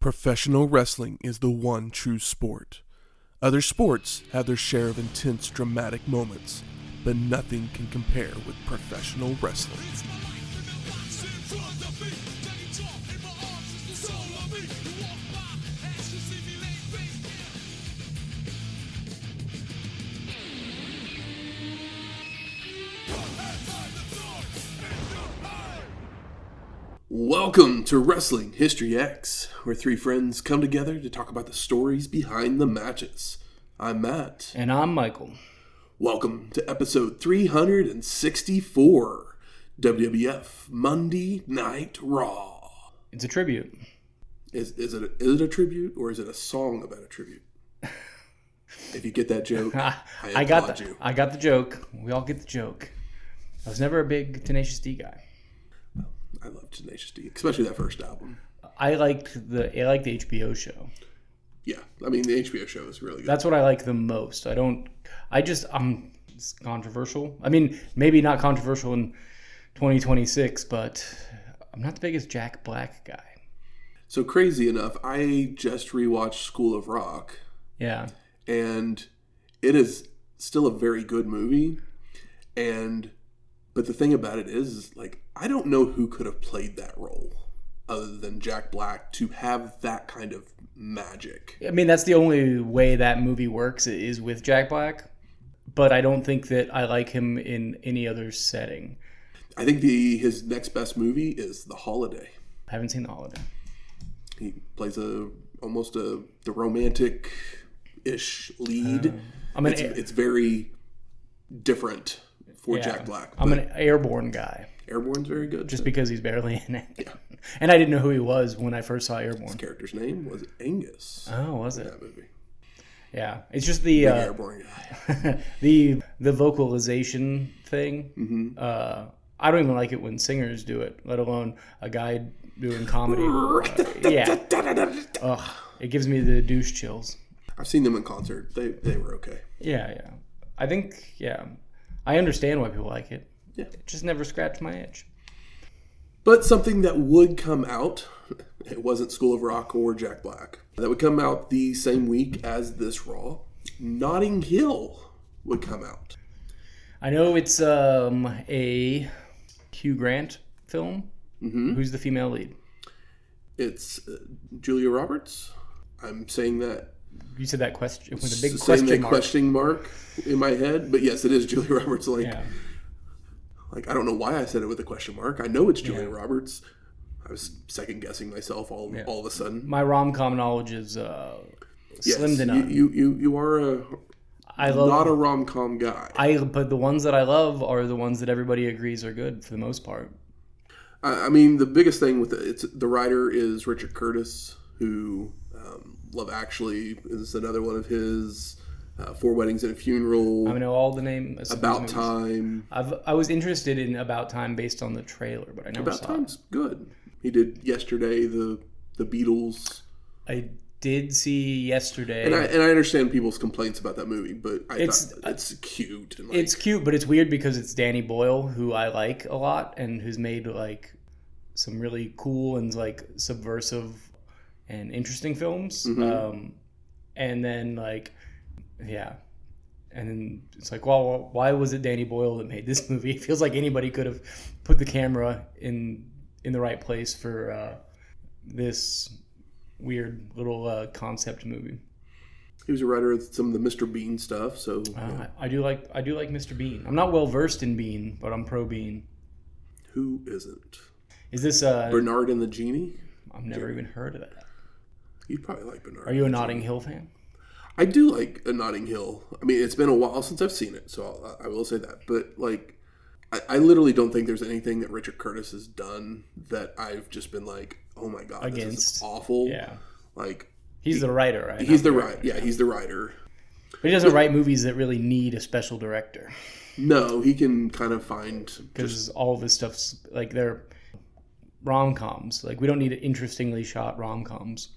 Professional wrestling is the one true sport. Other sports have their share of intense, dramatic moments, but nothing can compare with professional wrestling. Welcome to Wrestling History X, where three friends come together to talk about the stories behind the matches. I'm Matt. And I'm Michael. Welcome to episode 364, WWF Monday Night RAW. It's a tribute. Is it a tribute, or is it a song about a tribute? If you get that joke, I got the joke. We all get the joke. I was never a big Tenacious D guy. I love Tenacious D, especially that first album. I liked the HBO show. Yeah, I mean the HBO show is really good. That's what I like the most. It's controversial. I mean, maybe not controversial in 2026, but I'm not the biggest Jack Black guy. So crazy enough, I just rewatched School of Rock. Yeah. And it is still a very good movie. But the thing about it is, like, I don't know who could have played that role other than Jack Black to have that kind of magic. I mean, that's the only way that movie works is with Jack Black. But I don't think that I like him in any other setting. I think his next best movie is The Holiday. I haven't seen The Holiday. He plays almost the romantic-ish lead. It's very different for Jack Black. I'm an Airborne guy. Airborne's very good. Just because he's barely in it. Yeah. And I didn't know who he was when I first saw Airborne. His character's name was Angus. Oh, was it? That movie. Yeah. It's just the Airborne guy. the vocalization thing. Mm-hmm. I don't even like it when singers do it, let alone a guy doing comedy. Ugh, it gives me the douche chills. I've seen them in concert. They were okay. Yeah. I think, I understand why people like it. Yeah. It just never scratched my itch. But something that would come out, it wasn't School of Rock or Jack Black, that would come out the same week as this Raw, Notting Hill would come out. I know it's a Hugh Grant film. Mm-hmm. Who's the female lead? It's Julia Roberts. I'm saying that. You said that question with a big question mark in my head, but yes, it is Julia Roberts. Like I don't know why I said it with a question mark. I know it's Julia Roberts. I was second guessing myself all of a sudden. My rom-com knowledge is slim to none. You are not a rom-com guy. But the ones that I love are the ones that everybody agrees are good for the most part. I mean, the biggest thing with the writer is Richard Curtis, who Love Actually is another one of his. Four Weddings and a Funeral. I know all the names. About Time. I was interested in About Time based on the trailer, but I never saw it. About Time's good. He did Yesterday, the Beatles. I did see Yesterday. And I understand people's complaints about that movie, but it's cute. And it's cute, but it's weird because it's Danny Boyle, who I like a lot, and who's made like some really cool and like subversive and interesting films. Mm-hmm. And then and then it's like, well, why was it Danny Boyle that made this movie? It feels like anybody could have put the camera in the right place for this weird little concept movie. He was a writer of some of the Mr. Bean stuff, so I do like Mr. Bean. I'm not well versed in Bean, but I'm pro Bean. Who isn't? Is this Bernard and the Genie? I've never even heard of that. You'd probably like Bernard. Are you a Notting Hill fan? I do like a Notting Hill. I mean, it's been a while since I've seen it, so I will say that. But, like, I literally don't think there's anything that Richard Curtis has done that I've just been like, oh my God, this is awful. Yeah. Like, he's the writer, right? He's the writer. Yeah, he's the writer. But he doesn't write movies that really need a special director. No, he can kind of find... Because all of his stuff's, like, they're rom-coms. Like, we don't need interestingly shot rom-coms.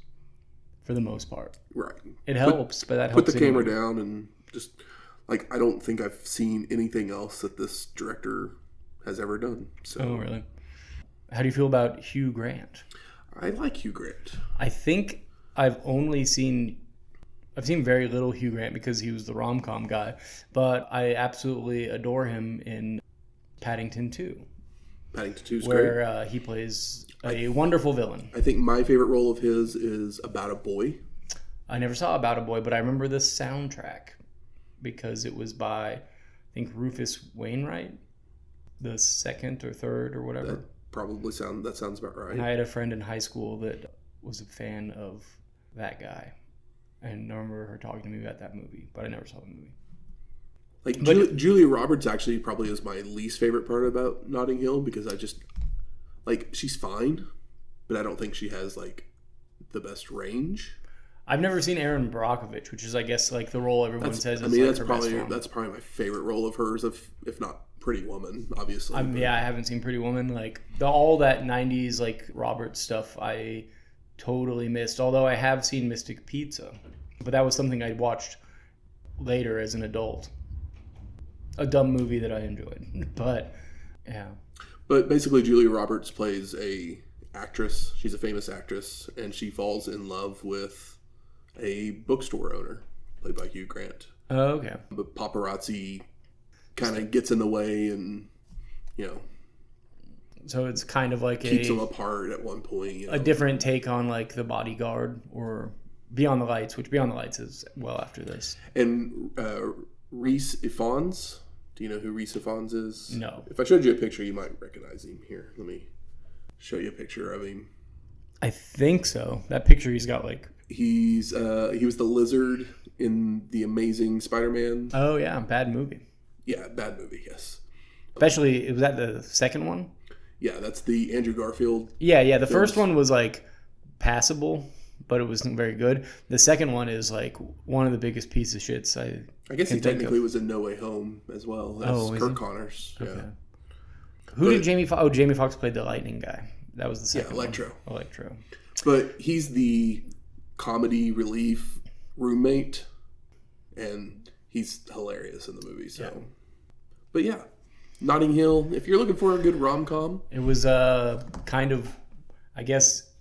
For the most part. Right. It helps, but that helps. Put the camera down and just, like, I don't think I've seen anything else that this director has ever done. So. Oh, really? How do you feel about Hugh Grant? I like Hugh Grant. I think I've seen very little Hugh Grant because he was the rom-com guy, but I absolutely adore him in Paddington 2. Paddington 2 is where great. He plays a wonderful villain. I think my favorite role of his is About a Boy. I never saw About a Boy, but I remember the soundtrack because it was by, I think, Rufus Wainwright, the second or third or whatever. That sounds about right. And I had a friend in high school that was a fan of that guy. And I remember her talking to me about that movie, but I never saw the movie. Julia Roberts actually probably is my least favorite part about Notting Hill because I just, she's fine, but I don't think she has, the best range. I've never seen Erin Brockovich, which is, I guess, the role everyone says is that's her probably best film. That's probably my favorite role of hers, if not Pretty Woman, obviously. I haven't seen Pretty Woman. All that 90s, Roberts stuff I totally missed, although I have seen Mystic Pizza. But that was something I'd watched later as an adult. A dumb movie that I enjoyed. But, yeah. But basically, Julia Roberts plays a actress. She's a famous actress, and she falls in love with a bookstore owner, played by Hugh Grant. Oh, okay. But paparazzi kind of gets in the way and, So it's kind of keeps them apart at one point. A different take on, The Bodyguard or Beyond the Lights, which Beyond the Lights is well after this. And Rhys Ifans. Do you know who Rhys Ifans is? No. If I showed you a picture, you might recognize him. Here, let me show you a picture of him. I think so. That picture he's got he was the lizard in the Amazing Spider-Man. Oh yeah, bad movie. Yeah, bad movie. Yes. Especially, was that the second one? Yeah, that's the Andrew Garfield. Yeah. The first one was passable, but it wasn't very good. The second one is one of the biggest pieces of shits I guess he technically was in No Way Home as well as Kirk Connors. Okay. Yeah. Who did Jamie Foxx? Oh, Jamie Foxx played the lightning guy. That was the second one. Electro. But he's the comedy relief roommate, and he's hilarious in the movie. So, yeah. But yeah, Notting Hill. If you're looking for a good rom-com, it was kind of, I guess,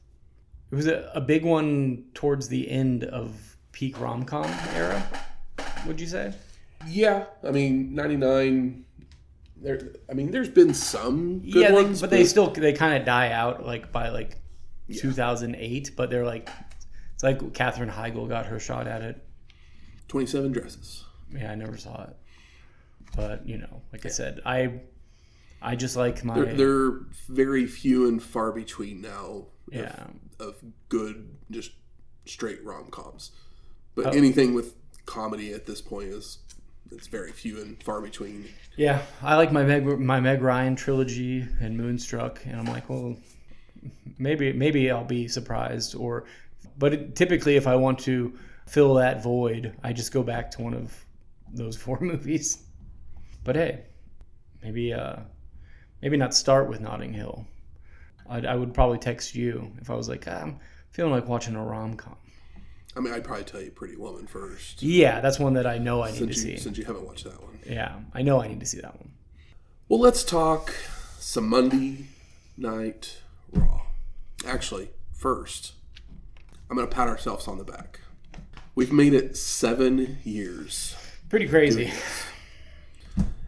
it was a big one towards the end of peak rom-com era. Would you say? Yeah, I mean, 99. There's been some good ones, but they kind of die out by 2008. But they're it's like Katherine Heigl got her shot at it. 27 Dresses. Yeah, I never saw it, but I said, I just like my. They're very few and far between now. Yeah. Of good, just straight rom-coms, but anything with comedy at this point it's very few and far between. Yeah, I like my Meg Ryan trilogy and Moonstruck, and I'm like, well, maybe I'll be surprised, but typically if I want to fill that void, I just go back to one of those 4 movies. But hey, maybe not start with Notting Hill. I would probably text you if I was I'm feeling like watching a rom-com. I'd probably tell you Pretty Woman first. Yeah, that's one that I know I need to see. Since you haven't watched that one. Yeah, I know I need to see that one. Well, let's talk some Monday Night Raw. Actually, first, I'm going to pat ourselves on the back. We've made it 7 years. Pretty crazy.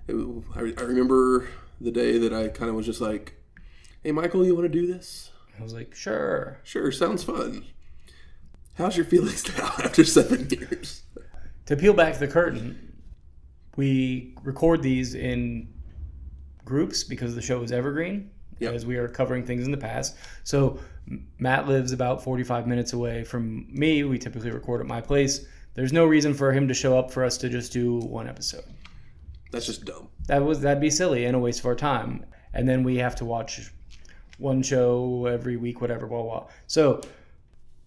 I remember the day that I kind of was just like, hey, Michael, you want to do this? I was like, sure. Sure, sounds fun. How's your feelings now after 7 years? To peel back the curtain, we record these in groups because the show is evergreen, as we are covering things in the past. So Matt lives about 45 minutes away from me. We typically record at my place. There's no reason for him to show up for us to just do one episode. That's just dumb. That'd be silly and a waste of our time. And then we have to watch one show every week, whatever, blah, blah. So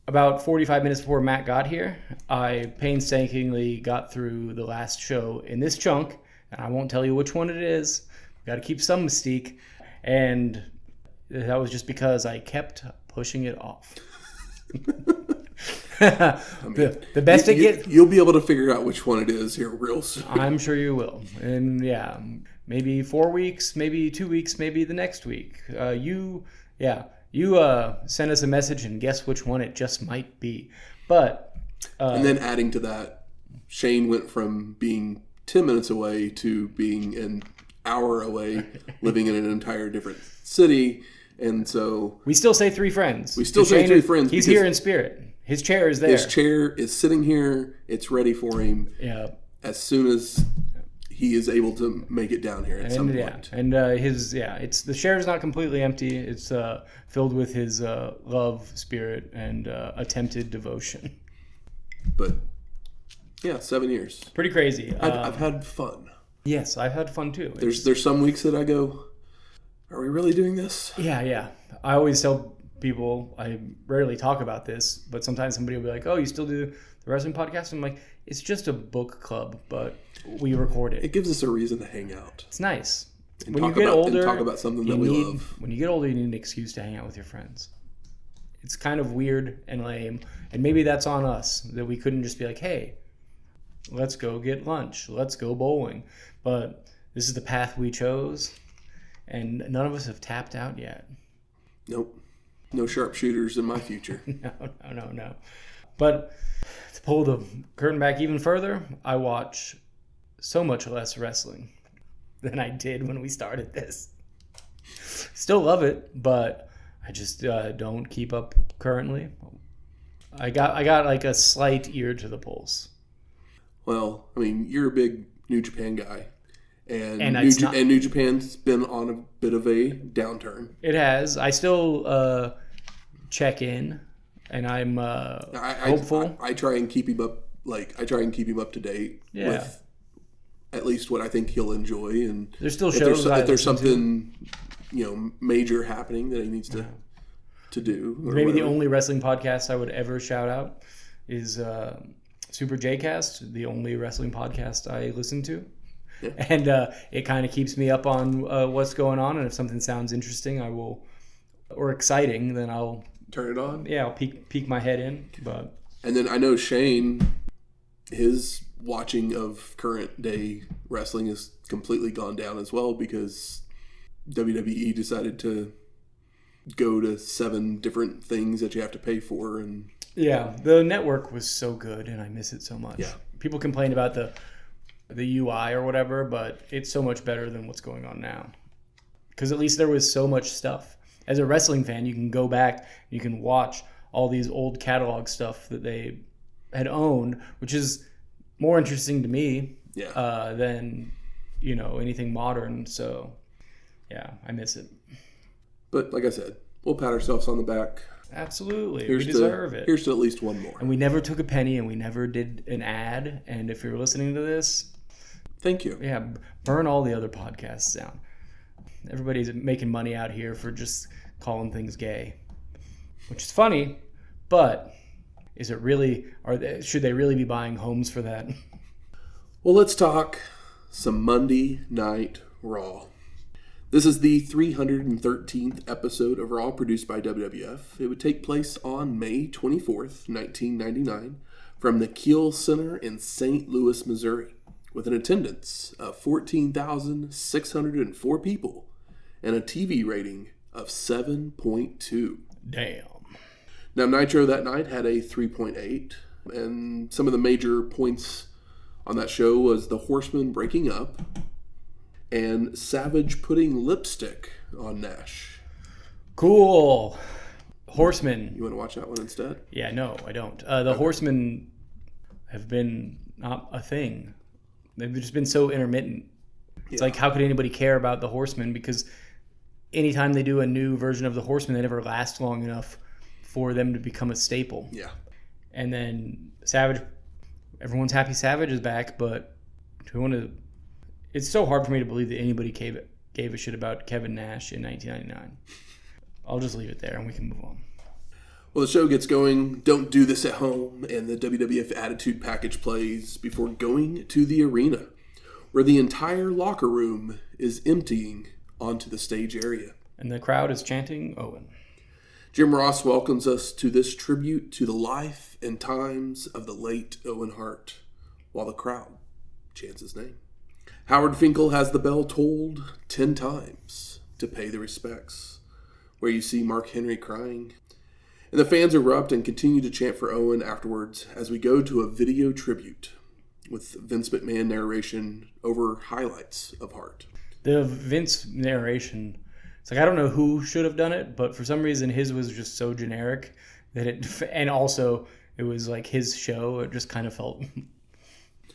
about 45 minutes before Matt got here, I painstakingly got through the last show in this chunk, and I won't tell you which one it is. We've got to keep some mystique, and that was just because I kept pushing it off. The best it gets. You'll be able to figure out which one it is here real soon. I'm sure you will. And maybe 4 weeks, maybe 2 weeks, maybe the next week. You send us a message and guess which one it just might be. But and then adding to that, Shane went from being 10 minutes away to being an hour away, living in an entire different city. And so we still say three friends. We still say three friends. He's here in spirit. His chair is there. His chair is sitting here. It's ready for him. Yeah. As soon as he is able to make it down here at some point. And it's the chair is not completely empty. It's filled with his love, spirit, and attempted devotion. But yeah, 7 years. Pretty crazy. I've had fun. Yes, I've had fun too. There's some weeks that I go, are we really doing this? Yeah. I always tell people, I rarely talk about this, but sometimes somebody will be like, oh, you still do the wrestling podcast? I'm like, it's just a book club, but we record it. It gives us a reason to hang out. It's nice. And when you get older, talk about something that we love. When you get older, you need an excuse to hang out with your friends. It's kind of weird and lame, and maybe that's on us, that we couldn't just be like, hey, let's go get lunch, let's go bowling. But this is the path we chose, and none of us have tapped out yet. Nope. No sharpshooters in my future. No. But to pull the curtain back even further, I watch so much less wrestling than I did when we started this. Still love it, but I just don't keep up currently. I got like a slight ear to the pulse. Well, I mean, you're a big New Japan guy. And New Japan's been on a bit of a downturn. It has. I still check in, and I'm hopeful. I try and keep him up. I try and keep him up to date with at least what I think he'll enjoy. And there's still shows. If there's something major happening that he needs to do. Maybe the only wrestling podcast I would ever shout out is Super J-Cast, the only wrestling podcast I listen to. Yeah. And it kind of keeps me up on what's going on, and if something sounds interesting, or exciting, then I'll turn it on. Yeah, I'll peek my head in. And then I know Shane, his watching of current day wrestling has completely gone down as well because WWE decided to go to 7 different things that you have to pay for, and the network was so good, and I miss it so much. Yeah, people complain about the UI or whatever, but it's so much better than what's going on now. Because at least there was so much stuff. As a wrestling fan, you can go back, you can watch all these old catalog stuff that they had owned, which is more interesting to me than anything modern. So, yeah, I miss it. But like I said, we'll pat ourselves on the back. Absolutely. We deserve it. Here's to at least one more. And we never took a penny, and we never did an ad. And if you're listening to this, thank you. Yeah, burn all the other podcasts down. Everybody's making money out here for just calling things gay, which is funny, but is it really? Should they really be buying homes for that? Well, let's talk some Monday Night Raw. This is the 313th episode of Raw, produced by WWF. It would take place on May 24th, 1999, from the Kiel Center in St. Louis, Missouri, with an attendance of 14,604 people and a TV rating of 7.2. Damn. Now, Nitro that night had a 3.8, and some of the major points on that show was the Horsemen breaking up and Savage putting lipstick on Nash. Cool. Horsemen. You want to watch that one instead? Yeah, no, I don't. The Horsemen have been not a thing. They've just been so intermittent. It's like, how could anybody care about the Horsemen? Because anytime they do a new version of the Horsemen, they never last long enough for them to become a staple. Yeah. And then Savage, everyone's happy Savage is back, but it's so hard for me to believe that anybody gave a shit about Kevin Nash in 1999. I'll just leave it there and we can move on. Well, the show gets going. Don't do this at home, and the WWF Attitude Package plays before going to the arena, where the entire locker room is emptying onto the stage area. And the crowd is chanting Owen. Jim Ross welcomes us to this tribute to the life and times of the late Owen Hart, while the crowd chants his name. Howard Finkel has the bell tolled 10 times to pay the respects, where you see Mark Henry crying. And the fans erupt and continue to chant for Owen afterwards as we go to a video tribute with Vince McMahon narration over highlights of Hart. The Vince narration, it's like I don't know who should have done it, but for some reason his was just so generic that and also it was like his show. It just kind of felt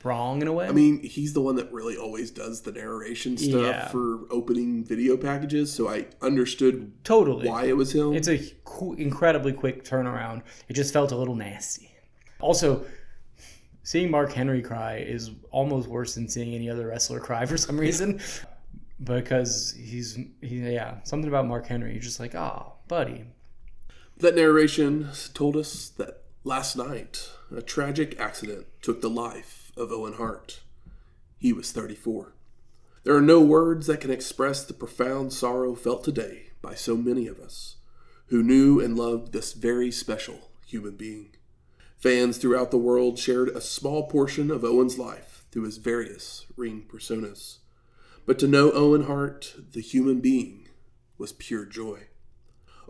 wrong in a way. I mean, he's the one that really always does the narration stuff for opening video packages, so I understood totally why it was him. It's a incredibly quick turnaround. It just felt a little nasty. Also, seeing Mark Henry cry is almost worse than seeing any other wrestler cry for some reason, because he's something about Mark Henry. You're just like, oh, buddy. That narration told us that last night, a tragic accident took the life of Owen Hart. He was 34. There are no words that can express the profound sorrow felt today by so many of us who knew and loved this very special human being. Fans throughout the world shared a small portion of Owen's life through his various ring personas. But to know Owen Hart, the human being, was pure joy.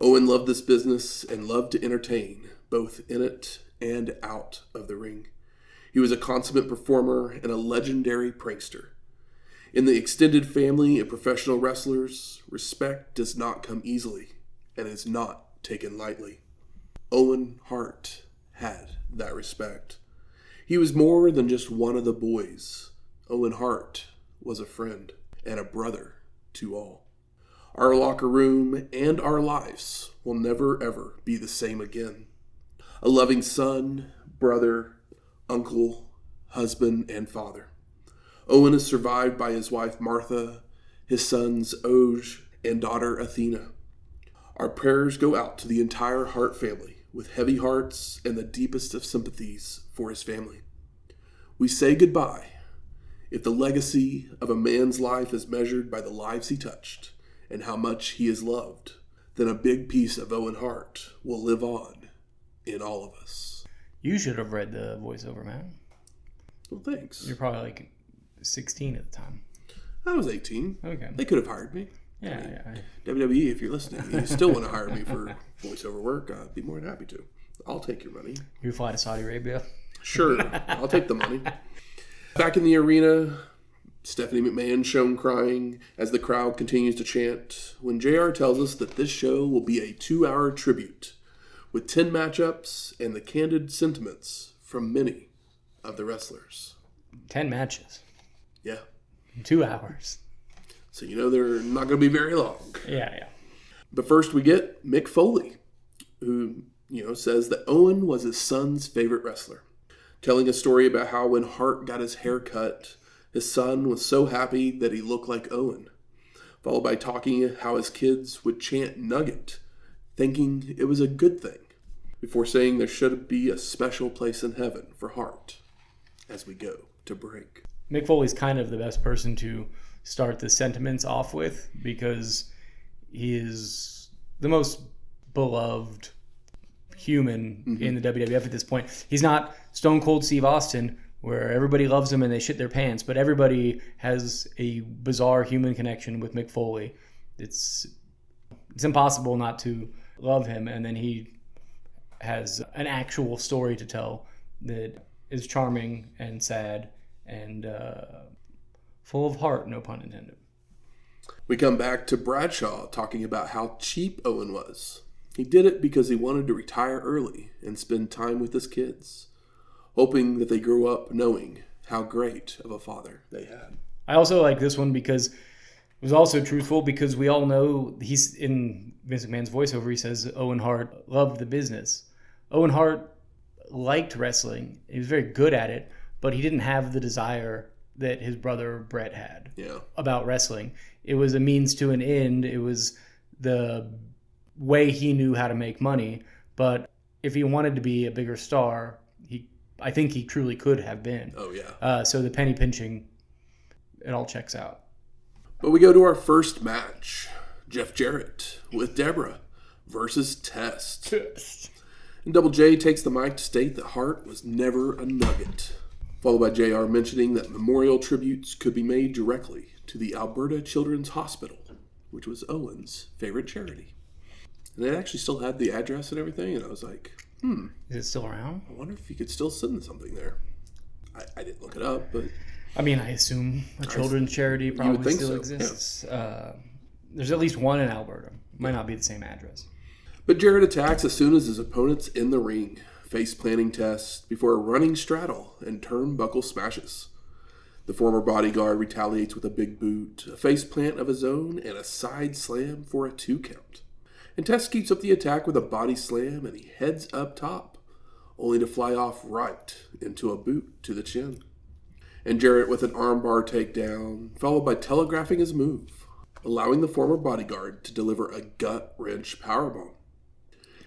Owen loved this business and loved to entertain, both in it and out of the ring. He was a consummate performer and a legendary prankster. In the extended family of professional wrestlers, respect does not come easily and is not taken lightly. Owen Hart had that respect. He was more than just one of the boys. Owen Hart was a friend and a brother to all. Our locker room and our lives will never ever be the same again. A loving son, brother, uncle, husband, and father. Owen is survived by his wife Martha, his sons Oj, and daughter Athena. Our prayers go out to the entire Hart family with heavy hearts and the deepest of sympathies for his family. We say goodbye. If the legacy of a man's life is measured by the lives he touched and how much he is loved, then a big piece of Owen Hart will live on in all of us. You should have read the voiceover, man. Well, thanks. You're probably like 16 at the time. I was 18. Okay. They could have hired me. Yeah. WWE, if you're listening, you still want to hire me for voiceover work, I'd be more than happy to. I'll take your money. You fly to Saudi Arabia? Sure. I'll take the money. Back in the arena, Stephanie McMahon shown crying as the crowd continues to chant when JR tells us that this show will be a 2-hour tribute with 10 matchups and the candid sentiments from many of the wrestlers. 10 matches. Yeah. 2 hours. So you know they're not going to be very long. Yeah. But first we get Mick Foley, who, says that Owen was his son's favorite wrestler, telling a story about how when Hart got his hair cut, his son was so happy that he looked like Owen, followed by talking how his kids would chant Nugget, thinking it was a good thing, before saying there should be a special place in heaven for Hart as we go to break. Mick Foley's kind of the best person to start the sentiments off with because he is the most beloved human in the WWF at this point. He's not Stone Cold Steve Austin, where everybody loves him and they shit their pants, but everybody has a bizarre human connection with Mick Foley. It's impossible not to love him, and then he has an actual story to tell that is charming and sad and full of heart, no pun intended. We come back to Bradshaw talking about how cheap Owen was. He did it because he wanted to retire early and spend time with his kids, hoping that they grew up knowing how great of a father they had. I also like this one because it was also truthful, because we all know he's in Vince McMahon's voiceover. He says Owen Hart loved the business. Owen Hart liked wrestling. He was very good at it, but he didn't have the desire that his brother Brett had about wrestling. It was a means to an end. It was the way he knew how to make money. But if he wanted to be a bigger star, I think he truly could have been. Oh, yeah. So the penny pinching, it all checks out. But we go to our first match. Jeff Jarrett with Debra versus Test. And Double J takes the mic to state that Hart was never a nugget, followed by JR mentioning that memorial tributes could be made directly to the Alberta Children's Hospital, which was Owen's favorite charity. And it actually still had the address and everything, and I was like, Is it still around? I wonder if you could still send something there. I didn't look it up, but... I mean, I assume a children's charity probably still exists. Yeah. There's at least one in Alberta. Might not be the same address. But Jarrett attacks as soon as his opponent's in the ring. Face planting test before a running straddle and turnbuckle smashes. The former bodyguard retaliates with a big boot, a face plant of his own, and a side slam for a 2 count. And Test keeps up the attack with a body slam, and he heads up top, only to fly off right into a boot to the chin. And Jarrett with an armbar takedown, followed by telegraphing his move, allowing the former bodyguard to deliver a gut-wrench powerbomb.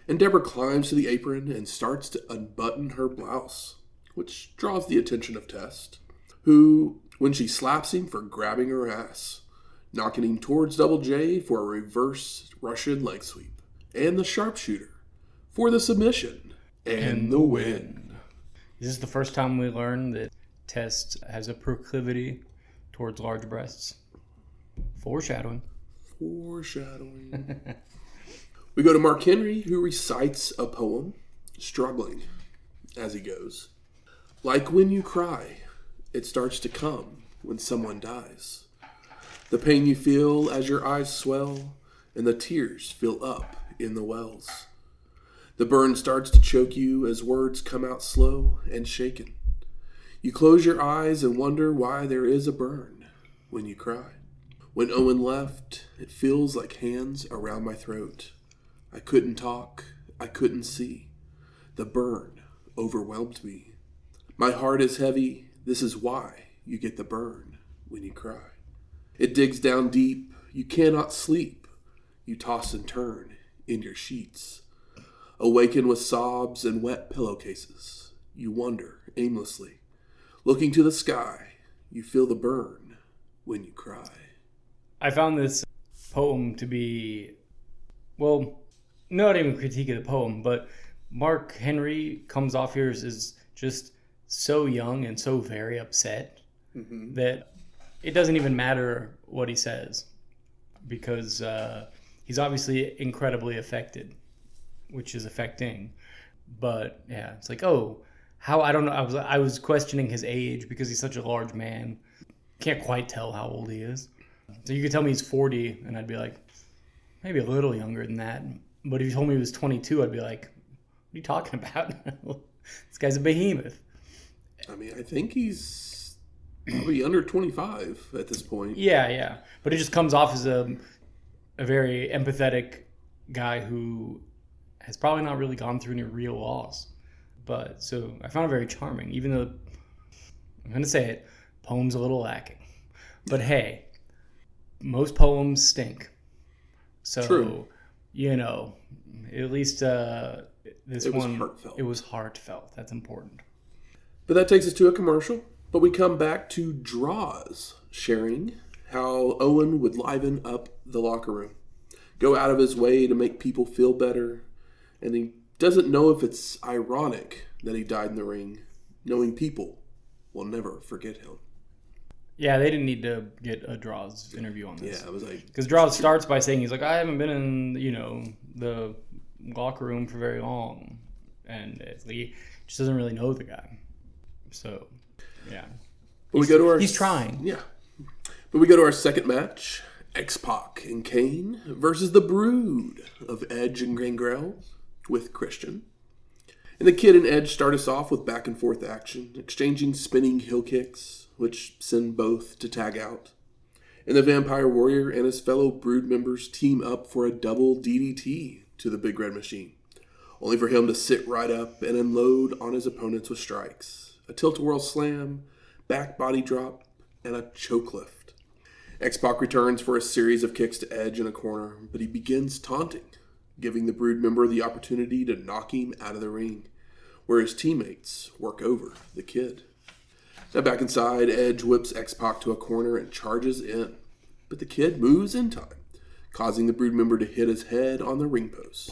And Debra climbs to the apron and starts to unbutton her blouse, which draws the attention of Test, who, when she slaps him for grabbing her ass, knocking him towards Double J for a reverse Russian leg sweep, and the sharpshooter for the submission and the win. Is this the first time we learned that Test has a proclivity towards large breasts? Foreshadowing. We go to Mark Henry, who recites a poem, struggling as he goes. Like when you cry, it starts to come when someone dies. The pain you feel as your eyes swell, and the tears fill up in the wells. The burn starts to choke you as words come out slow and shaken. You close your eyes and wonder why there is a burn when you cry. When Owen left, it feels like hands around my throat. I couldn't talk, I couldn't see. The burn overwhelmed me. My heart is heavy, this is why you get the burn when you cry. It digs down deep, you cannot sleep. You toss and turn in your sheets. Awaken with sobs and wet pillowcases. You wonder aimlessly. Looking to the sky, you feel the burn when you cry. I found this poem to be, well, not even a critique of the poem, but Mark Henry comes off here as just so young and so very upset that it doesn't even matter what he says, because he's obviously incredibly affected, which is affecting. But yeah, it's like, oh, how, I don't know. I was questioning his age because he's such a large man. Can't quite tell how old he is. So you could tell me he's 40, and I'd be like, maybe a little younger than that. But if you told me he was 22, I'd be like, what are you talking about? This guy's a behemoth. I mean, I think he's probably under 25 at this point. Yeah. But it just comes off as a very empathetic guy who has probably not really gone through any real loss. But so I found it very charming, even though, I'm going to say it, poem's a little lacking. But hey, most poems stink. So, true. You know, at least this one, heartfelt. It was heartfelt. That's important. But that takes us to a commercial. But we come back to Draws sharing how Owen would liven up the locker room, go out of his way to make people feel better, and he doesn't know if it's ironic that he died in the ring, knowing people will never forget him. Yeah, they didn't need to get a Draws interview on this. Yeah, it was like... Because Draws starts by saying, he's like, I haven't been in, the locker room for very long. And he just doesn't really know the guy. So, yeah. But we go to our... He's trying. Yeah. But we go to our second match. X-Pac and Kane versus the Brood of Edge and Gangrel with Christian. And the Kid and Edge start us off with back and forth action, exchanging spinning heel kicks, which send both to tag out. And the Vampire Warrior and his fellow Brood members team up for a double DDT to the Big Red Machine, only for him to sit right up and unload on his opponents with strikes. A tilt-a-whirl slam, back body drop, and a choke lift. X-Pac returns for a series of kicks to Edge in a corner, but he begins taunting, giving the Brood member the opportunity to knock him out of the ring, where his teammates work over the Kid. Now back inside, Edge whips X-Pac to a corner and charges in, but the Kid moves in time, causing the Brood member to hit his head on the ring post.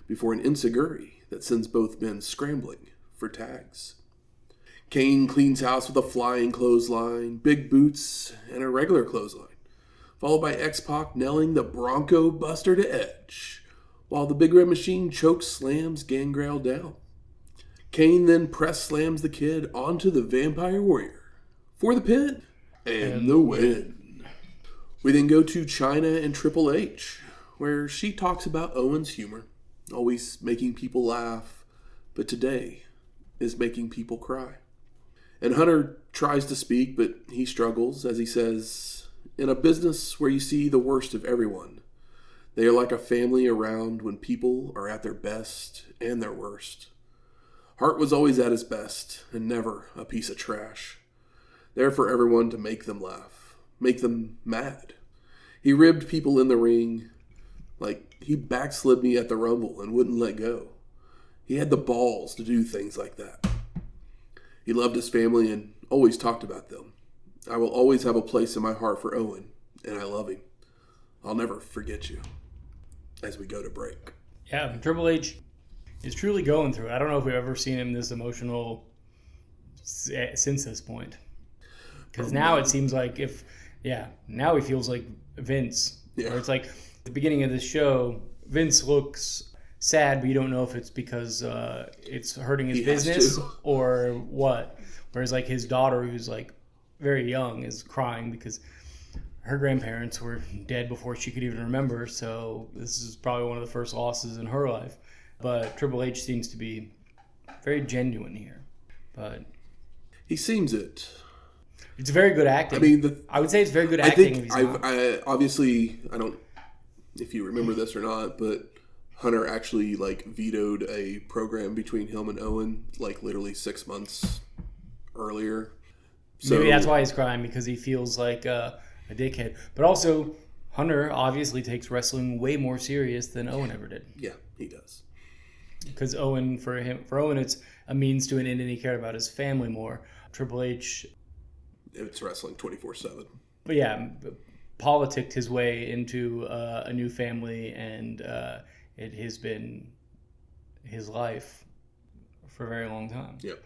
Before an enziguri that sends both men scrambling for tags. Kane cleans house with a flying clothesline, big boots, and a regular clothesline, followed by X-Pac nailing the Bronco Buster to Edge, while the Big Red Machine choke slams Gangrel down. Kane then press slams the Kid onto the Vampire Warrior for the pin and the win. We then go to Chyna and Triple H, where she talks about Owen's humor, always making people laugh, but today is making people cry. And Hunter tries to speak, but he struggles as he says, "In a business where you see the worst of everyone, they are like a family around when people are at their best and their worst. Hart was always at his best and never a piece of trash. There for everyone to make them laugh, make them mad. He ribbed people in the ring, like he backslid me at the Rumble and wouldn't let go. He had the balls to do things like that. He loved his family and always talked about them. I will always have a place in my heart for Owen, and I love him. I'll never forget you." As we go to break. Yeah, Triple H is truly going through it. I don't know if we've ever seen him this emotional since this point. Because now it seems like now he feels like Vince. Yeah. Where it's like at the beginning of the show, Vince looks sad, but you don't know if it's because it's hurting his business or what. Whereas like his daughter, who's like very young, is crying because her grandparents were dead before she could even remember. So this is probably one of the first losses in her life. But Triple H seems to be very genuine here. But he seems it. It's very good acting. I mean, I would say it's very good acting. I obviously, I don't, if you remember this or not, but Hunter actually like vetoed a program between him and Owen like literally 6 months earlier. So maybe that's why he's crying, because he feels like a dickhead. But also, Hunter obviously takes wrestling way more serious than Owen ever did. Yeah, he does. Because Owen, for Owen, it's a means to an end, and he cared about his family more. Triple H, it's wrestling 24/7. But yeah, politicked his way into a new family, and it has been his life for a very long time. Yep.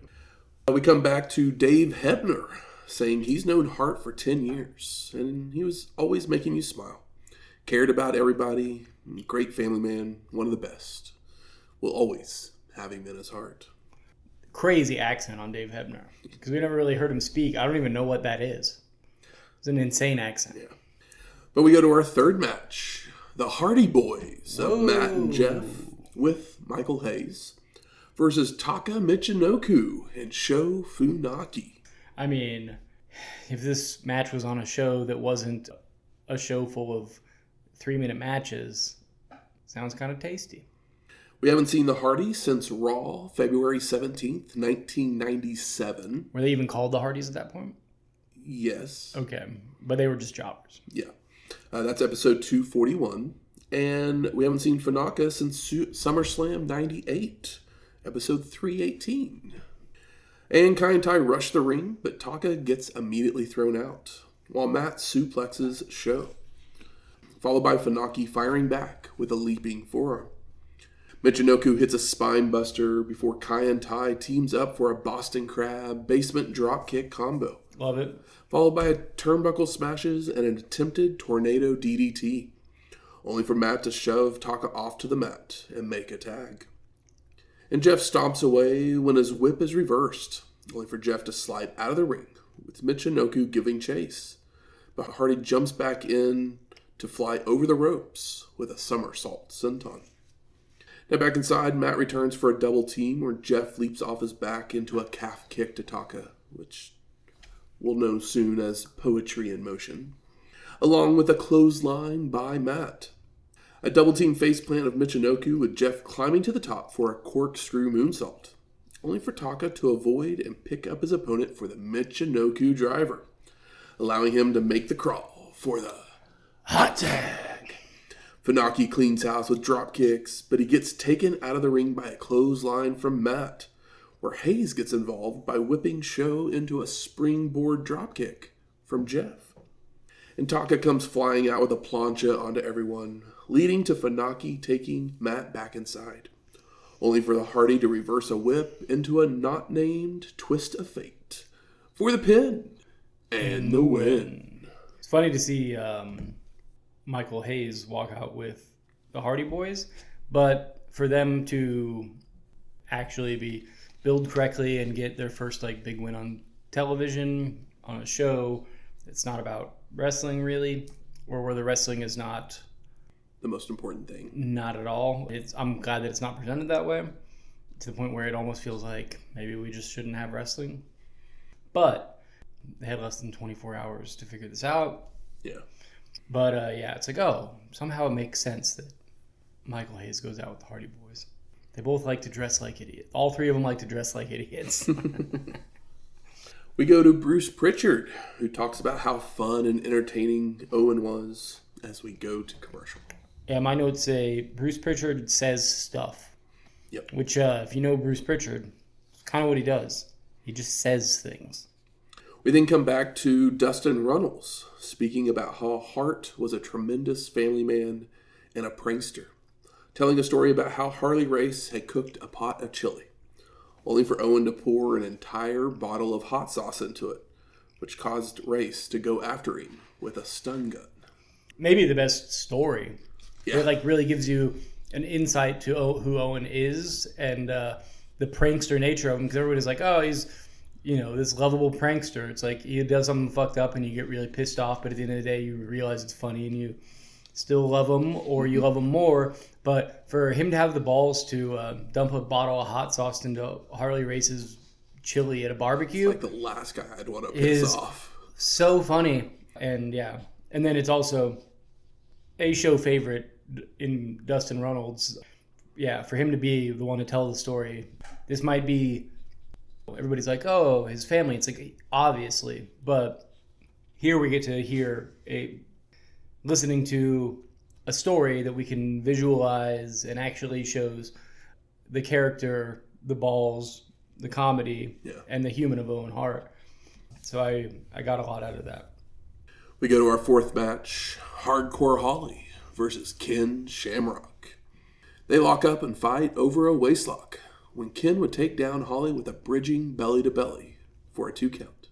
We come back to Dave Hebner saying he's known Hart for 10 years, and he was always making you smile. Cared about everybody, great family man, one of the best. Will always have him in his heart. Crazy accent on Dave Hebner, because we never really heard him speak. I don't even know what that is. It's an insane accent. Yeah. But we go to our third match. The Hardy Boys of Matt and Jeff with Michael Hayes versus Taka Michinoku and Sho Funaki. I mean, if this match was on a show that wasn't a show full of 3-minute matches, sounds kind of tasty. We haven't seen the Hardys since Raw, February 17th, 1997. Were they even called the Hardys at that point? Yes. Okay, but they were just jobbers. Yeah. That's episode 241. And we haven't seen Funaki since SummerSlam 98, episode 318. And Kai and Tai rush the ring, but Taka gets immediately thrown out, while Matt suplexes Sho, followed by Funaki firing back with a leaping forearm. Michinoku hits a spine buster before Kai and Tai teams up for a Boston Crab basement dropkick combo. Love it. Followed by a turnbuckle smashes and an attempted tornado DDT, only for Matt to shove Taka off to the mat and make a tag. And Jeff stomps away when his whip is reversed, only for Jeff to slide out of the ring, with Michinoku giving chase. But Hardy jumps back in to fly over the ropes with a somersault senton. Now back inside, Matt returns for a double team where Jeff leaps off his back into a calf kick to Taka, which we'll know soon as poetry in motion, along with a clothesline by Matt. A double team faceplant of Michinoku with Jeff climbing to the top for a corkscrew moonsault, only for Taka to avoid and pick up his opponent for the Michinoku driver, allowing him to make the crawl for the hot tag. Funaki cleans house with drop kicks, but he gets taken out of the ring by a clothesline from Matt, where Hayes gets involved by whipping Sho into a springboard dropkick from Jeff. And Taka comes flying out with a plancha onto everyone, leading to Funaki taking Matt back inside, only for the Hardy to reverse a whip into a not-named twist of fate for the pin and the win. It's funny to see Michael Hayes walk out with the Hardy Boys, But for them to actually be billed correctly and get their first like big win on television on a show that's not about wrestling really, or where the wrestling is not the most important thing. Not at all. I'm glad that it's not presented that way, to the point where it almost feels like maybe we just shouldn't have wrestling. But they had less than 24 hours to figure this out. Yeah. But yeah, it's like, oh, somehow it makes sense that Michael Hayes goes out with the Hardy Boys. They both like to dress like idiots. All three of them like to dress like idiots. We go to Bruce Pritchard, who talks about how fun and entertaining Owen was as we go to commercial. Yeah, my notes say Bruce Pritchard says stuff. Yep. Which, if you know Bruce Pritchard, it's kind of what he does. He just says things. We then come back to Dustin Runnels, speaking about how Hart was a tremendous family man and a prankster, telling a story about how Harley Race had cooked a pot of chili, only for Owen to pour an entire bottle of hot sauce into it, which caused Race to go after him with a stun gun. Maybe the best story. Yeah. It really gives you an insight to who Owen is and the prankster nature of him, because everybody's like, oh, he's this lovable prankster. It's like he does something fucked up and you get really pissed off, but at the end of the day you realize it's funny and you still love him, or you love him more. But for him to have the balls to dump a bottle of hot sauce into Harley Race's chili at a barbecue, it's like the last guy I'd want to piss off. So funny. And yeah, and then it's also a show favorite in Dustin Runnels. Yeah, for him to be the one to tell the story, this might be, everybody's like, oh, his family. It's like, obviously, but here we get to listening to a story that we can visualize and actually shows the character, the balls, the comedy, and the human of Owen Hart. So I got a lot out of that. We go to our fourth match, Hardcore Holly versus Ken Shamrock. They lock up and fight over a waistlock when Ken would take down Holly with a bridging belly-to-belly for a 2 count.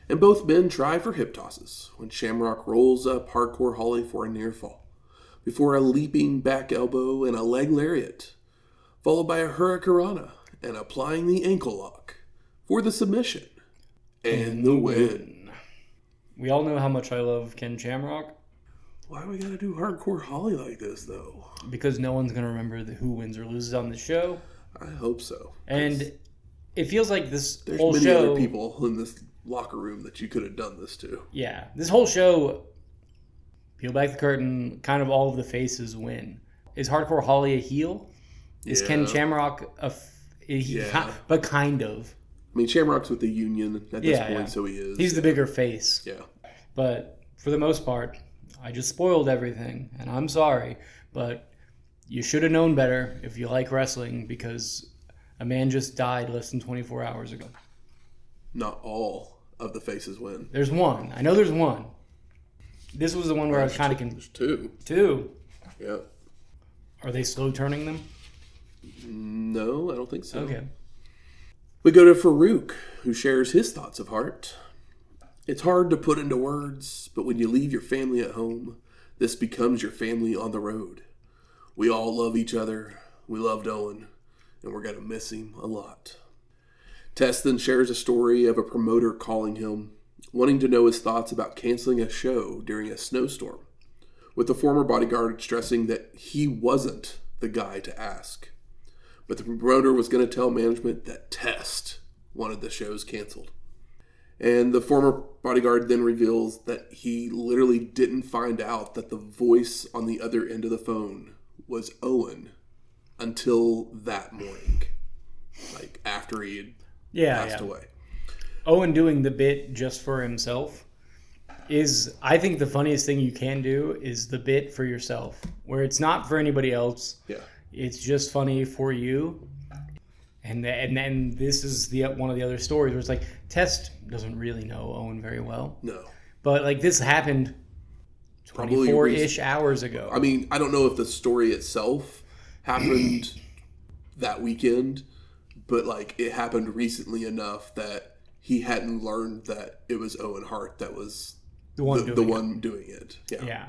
And both men try for hip tosses when Shamrock rolls up Hardcore Holly for a near fall, before a leaping back elbow and a leg lariat, followed by a hurricanrana and applying the ankle lock for the submission and the win. We all know how much I love Ken Shamrock. Why do we gotta do Hardcore Holly like this, though? Because no one's gonna remember who wins or loses on the show. I hope so. And it feels like there's whole show... There's many other people in this locker room that you could have done this to. Yeah. This whole show, peel back the curtain, kind of all of the faces win. Is Hardcore Holly a heel? Is Ken Shamrock but kind of. I mean, Shamrock's with the Union at this point, so he is. He's the bigger face. Yeah. But for the most part, I just spoiled everything, and I'm sorry, but you should have known better if you like wrestling, because a man just died less than 24 hours ago. Not all of the faces win. There's one. I know there's one. This was the one where I was kind of confused. There's 2. 2? Yeah. Are they slow turning them? No, I don't think so. Okay. We go to Faarooq, who shares his thoughts of Hart. It's hard to put into words, but when you leave your family at home, this becomes your family on the road. We all love each other. We loved Owen, and we're going to miss him a lot. Tess then shares a story of a promoter calling him, wanting to know his thoughts about canceling a show during a snowstorm, with the former bodyguard stressing that he wasn't the guy to ask. But the promoter was going to tell management that Tess wanted the shows canceled. And the former bodyguard then reveals that he literally didn't find out that the voice on the other end of the phone was Owen until that morning. Like, after he had passed away. Owen doing the bit just for himself is, I think, the funniest thing you can do is the bit for yourself, where it's not for anybody else. Yeah. It's just funny for you. And then this is one of the other stories where it's like, Tess doesn't really know Owen very well. No. But this happened 24-ish hours ago. I mean, I don't know if the story itself happened that weekend, but it happened recently enough that he hadn't learned that it was Owen Hart that was the one doing it. Yeah. Yeah.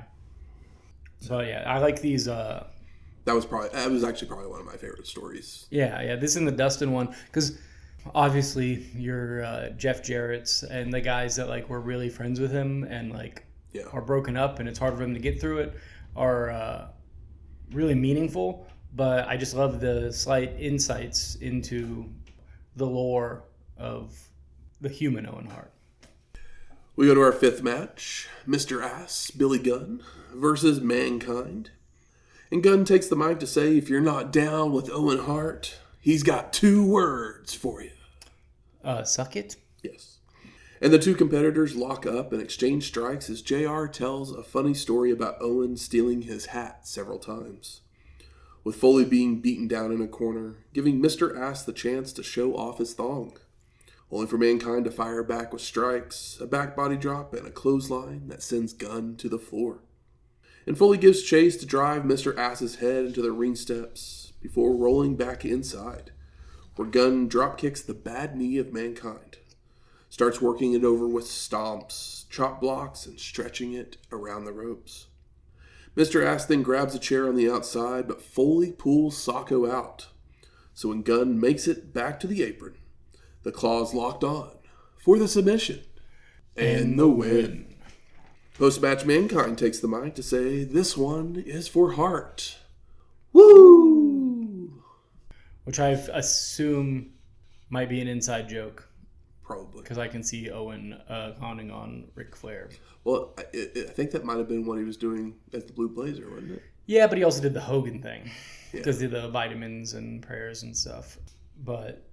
So yeah, I like these. that was actually probably one of my favorite stories. Yeah. This and the Dustin one, because obviously you're Jeff Jarrett's and the guys that like were really friends with him and like are broken up and it's hard for him to get through it are really meaningful. But I just love the slight insights into the lore of the human Owen Hart. We go to our fifth match, Mr. Ass, Billy Gunn versus Mankind. And Gunn takes the mic to say, if you're not down with Owen Hart, he's got 2 words for you. Suck it? Yes. And the 2 competitors lock up and exchange strikes as JR tells a funny story about Owen stealing his hat several times, with Foley being beaten down in a corner, giving Mr. Ass the chance to show off his thong, only for Mankind to fire back with strikes, a back body drop, and a clothesline that sends Gunn to the floor. And Foley gives chase to drive Mr. Ass's head into the ring steps before rolling back inside, where Gunn drop kicks the bad knee of Mankind, starts working it over with stomps, chop blocks, and stretching it around the ropes. Mr. Ass then grabs a chair on the outside, but Foley pulls Socko out. So when Gunn makes it back to the apron, the claws locked on for the submission and the win. Post-match, Mankind takes the mic to say, this one is for Hart. Woo! Which I assume might be an inside joke. Probably. Because I can see Owen conning on Ric Flair. Well, I think that might have been what he was doing as the Blue Blazer, wasn't it? Yeah, but he also did the Hogan thing. Because he did the vitamins and prayers and stuff. But,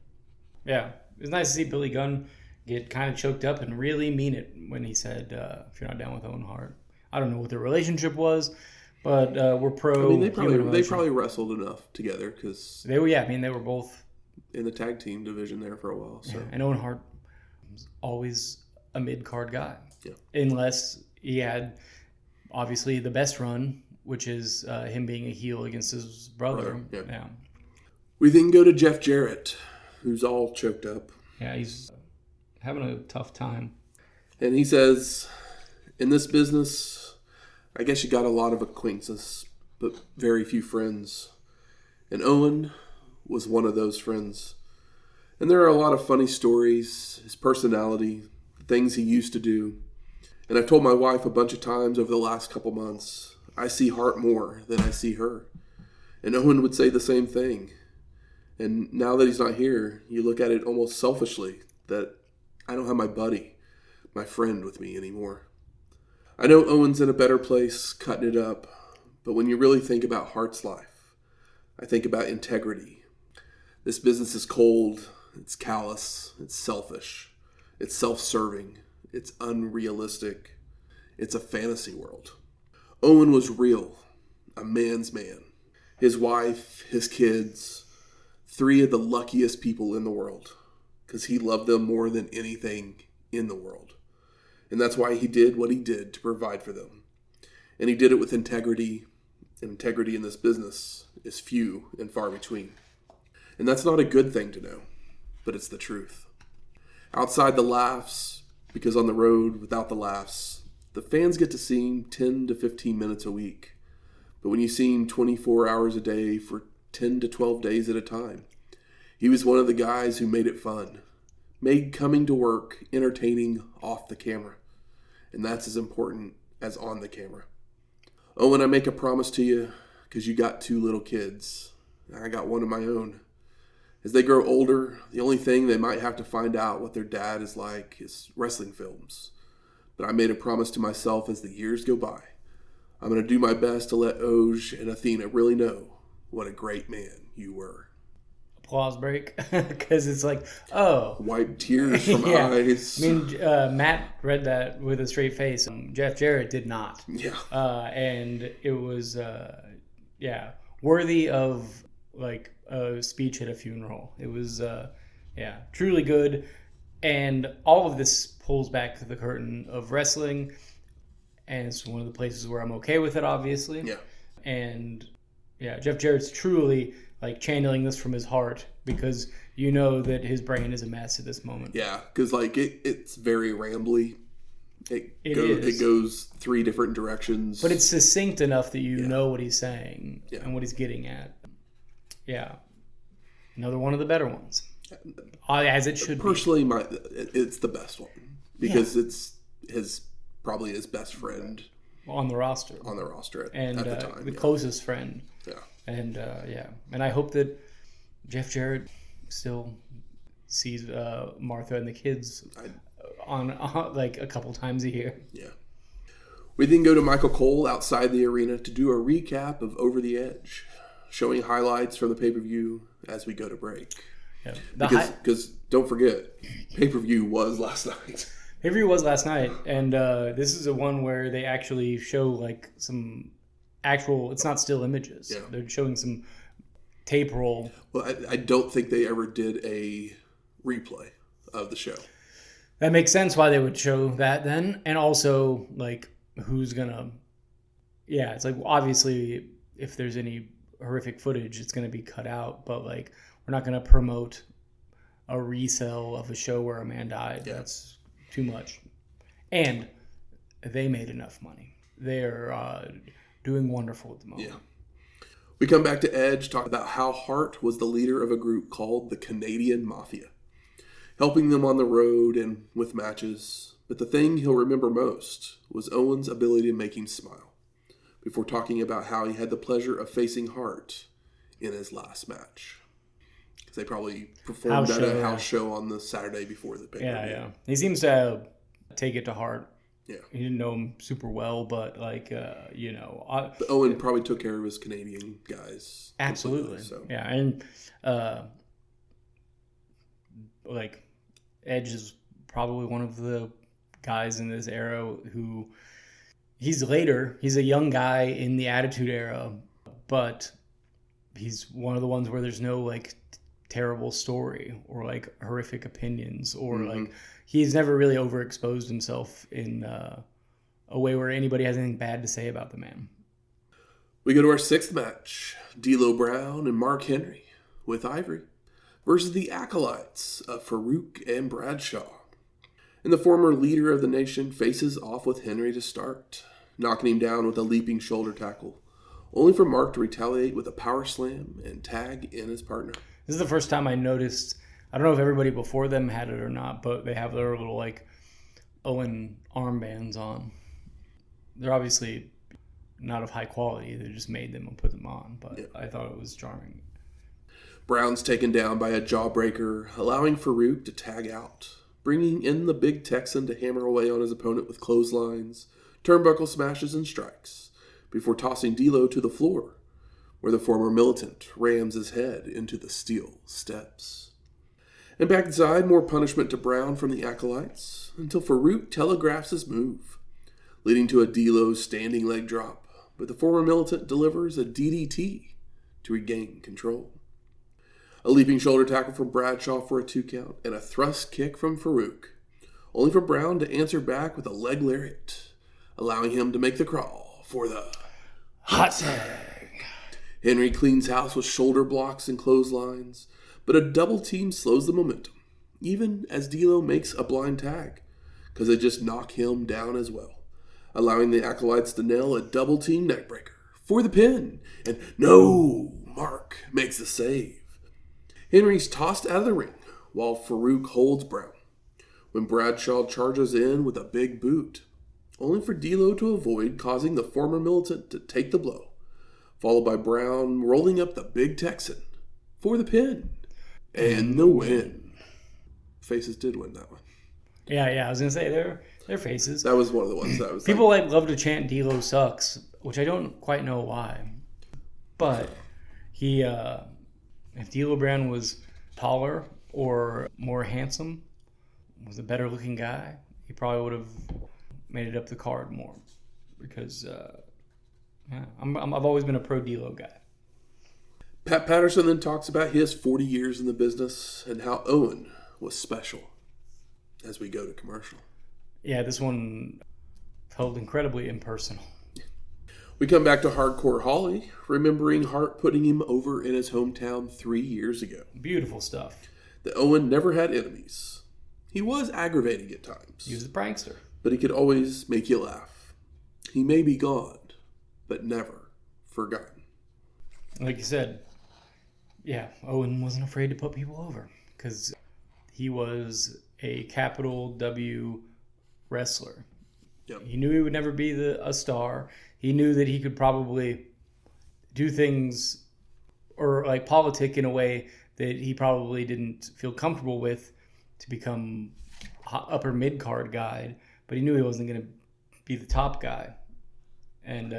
yeah, it was nice to see Billy Gunn get kind of choked up and really mean it when he said, if you're not down with Owen Hart. I don't know what their relationship was, but we're pro. I mean, they probably wrestled enough together because they were both in the tag team division there for a while. So. Yeah, and Owen Hart was always a mid-card guy. Yeah. Unless he had, obviously, the best run, which is him being a heel against his brother. Yeah. We then go to Jeff Jarrett, who's all choked up. Yeah, he's having a tough time. And he says, in this business, I guess you got a lot of acquaintances, but very few friends. And Owen was one of those friends. And there are a lot of funny stories, his personality, the things he used to do. And I've told my wife a bunch of times over the last couple months, I see Hart more than I see her. And Owen would say the same thing. And now that he's not here, you look at it almost selfishly that I don't have my buddy, my friend with me anymore. I know Owen's in a better place, cutting it up, but when you really think about Hart's life, I think about integrity. This business is cold, it's callous, it's selfish, it's self-serving, it's unrealistic, it's a fantasy world. Owen was real, a man's man. His wife, his kids, 3 of the luckiest people in the world. Because he loved them more than anything in the world. And that's why he did what he did to provide for them. And he did it with integrity. And integrity in this business is few and far between. And that's not a good thing to know, but it's the truth. Outside the laughs, because on the road without the laughs, the fans get to see him 10 to 15 minutes a week. But when you see him 24 hours a day for 10 to 12 days at a time, he was one of the guys who made it fun, made coming to work entertaining off the camera. And that's as important as on the camera. Owen, I make a promise to you, because you got 2 little kids. I got one of my own. As they grow older, the only thing they might have to find out what their dad is like is wrestling films. But I made a promise to myself as the years go by. I'm going to do my best to let Oj and Athena really know what a great man you were. Applause break, because it's like, oh. Wipe tears from eyes. I mean, Matt read that with a straight face. Jeff Jarrett did not. Yeah. And it was, worthy of, like, a speech at a funeral. It was, truly good. And all of this pulls back the curtain of wrestling. And it's one of the places where I'm okay with it, obviously. Yeah. And, Jeff Jarrett's truly like channeling this from his heart, because you know that his brain is a mess at this moment. Yeah, because like it's very rambly, It goes 3 different directions. But it's succinct enough that you know what he's saying and what he's getting at. Yeah. Another one of the better ones. As it should Personally, it's the best one. Because it's probably his best friend. On the roster. At the time. The closest friend. Yeah. And, And I hope that Jeff Jarrett still sees Martha and the kids on like a couple times a year. Yeah. We then go to Michael Cole outside the arena to do a recap of Over the Edge, showing highlights from the pay-per-view as we go to break. Yeah. Because don't forget, pay-per-view was last night. Pay-per-view was last night, and this is the one where they actually show like some actual, it's not still images. Yeah. They're showing some tape roll. Well, I don't think they ever did a replay of the show. That makes sense why they would show that then. And also, like, who's gonna... Yeah, it's like, obviously, if there's any horrific footage, it's gonna be cut out. But, like, we're not gonna promote a resell of a show where a man died. Yeah. That's too much. And they made enough money. They're doing wonderful at the moment. Yeah. We come back to Edge, talk about how Hart was the leader of a group called the Canadian Mafia, helping them on the road and with matches. But the thing he'll remember most was Owen's ability to make him smile, before talking about how he had the pleasure of facing Hart in his last match. Because they probably performed at a house show on the Saturday before the pay-per-view. Yeah. He seems to take it to heart. Yeah. He didn't know him super well, but like, But Owen probably took care of his Canadian guys. Absolutely. So. Yeah. And, like, Edge is probably one of the guys in this era who he's a young guy in the Attitude Era, but he's one of the ones where there's no like terrible story or like horrific opinions or like he's never really overexposed himself in a way where anybody has anything bad to say about the man. We go to our 6th match, D'Lo Brown and Mark Henry with Ivory versus the Acolytes of Faarooq and Bradshaw. And the former leader of the nation faces off with Henry to start, knocking him down with a leaping shoulder tackle, only for Mark to retaliate with a power slam and tag in his partner. This is the first time I noticed, I don't know if everybody before them had it or not, but they have their little like Owen armbands on. They're obviously not of high quality, they just made them and put them on, but yeah. I thought it was charming. Brown's taken down by a jawbreaker, allowing Faarooq to tag out, bringing in the big Texan to hammer away on his opponent with clotheslines, turnbuckle smashes, and strikes, before tossing D'Lo to the floor, where the former militant rams his head into the steel steps. And back inside, more punishment to Brown from the Acolytes, until Faarooq telegraphs his move, leading to a D'Lo standing leg drop, but the former militant delivers a DDT to regain control. A leaping shoulder tackle from Bradshaw for a 2 count, and a thrust kick from Faarooq, only for Brown to answer back with a leg lariat, allowing him to make the crawl for the hot tag. Henry cleans house with shoulder blocks and clotheslines, but a double team slows the momentum, even as D'Lo makes a blind tag, because they just knock him down as well, allowing the Acolytes to nail a double team neckbreaker for the pin, and Mark makes the save. Henry's tossed out of the ring, while Faarooq holds Brown, when Bradshaw charges in with a big boot, only for D'Lo to avoid, causing the former militant to take the blow, followed by Brown rolling up the big Texan for the pin and the win. Faces did win that one. Yeah, I was gonna say their faces. That was one of the ones that was. People like love to chant D'Lo sucks, which I don't quite know why, but he. If D'Lo Brown was taller or more handsome, was a better looking guy, he probably would have made it up the card more. Because, I've always been a pro D'Lo guy. Pat Patterson then talks about his 40 years in the business and how Owen was special as we go to commercial. Yeah, this one felt incredibly impersonal. We come back to Hardcore Holly, remembering Hart putting him over in his hometown 3 years ago. Beautiful stuff. That Owen never had enemies. He was aggravating at times. He was a prankster. but he could always make you laugh. He may be gone, but never forgotten. Like you said, yeah, Owen wasn't afraid to put people over because he was a capital W wrestler. Yep. He knew he would never be a star. He knew that he could probably do things or like politic in a way that he probably didn't feel comfortable with to become upper mid-card guy, but he knew he wasn't going to be the top guy. And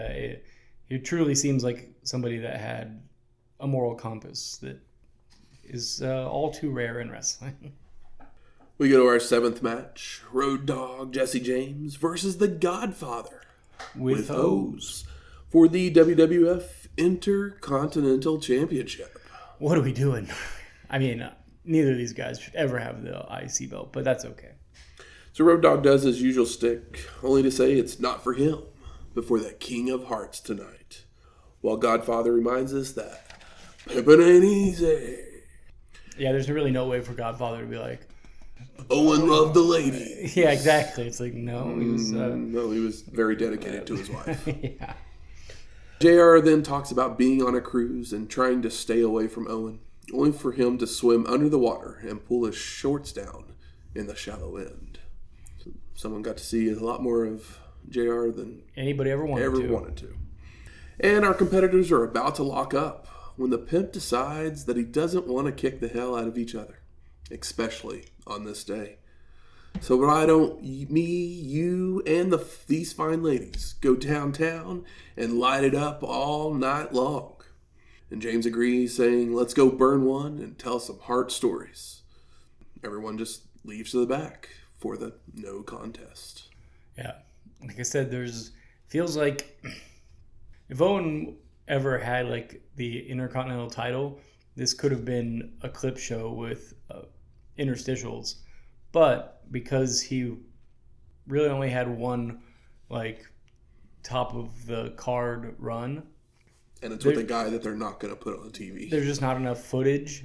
he truly seems like somebody that had a moral compass that is all too rare in wrestling. We go to our 7th match. Road Dogg Jesse James versus the Godfather with O's for the WWF Intercontinental Championship. What are we doing? I mean, neither of these guys should ever have the IC belt, but that's okay. So Road Dogg does his usual stick, only to say it's not for him before the King of Hearts tonight. While Godfather reminds us that pimpin' ain't easy. Yeah, there's really no way for Godfather to be like, Owen loved the lady. Yeah, exactly. It's like, no, he was... No, he was very dedicated to his wife. Yeah. JR then talks about being on a cruise and trying to stay away from Owen, only for him to swim under the water and pull his shorts down in the shallow end. So someone got to see a lot more of JR than anybody ever wanted to. And our competitors are about to lock up when the pimp decides that he doesn't want to kick the hell out of each other, especially on this day. So why don't me, you, and these fine ladies go downtown and light it up all night long? And James agrees, saying, let's go burn one and tell some heart stories. Everyone just leaves to the back for the no contest. Yeah. Like I said, feels like if Owen ever had like the Intercontinental title, this could have been a clip show with interstitials. But because he really only had one like top of the card run, and it's with a guy that they're not going to put on TV. There's just not enough footage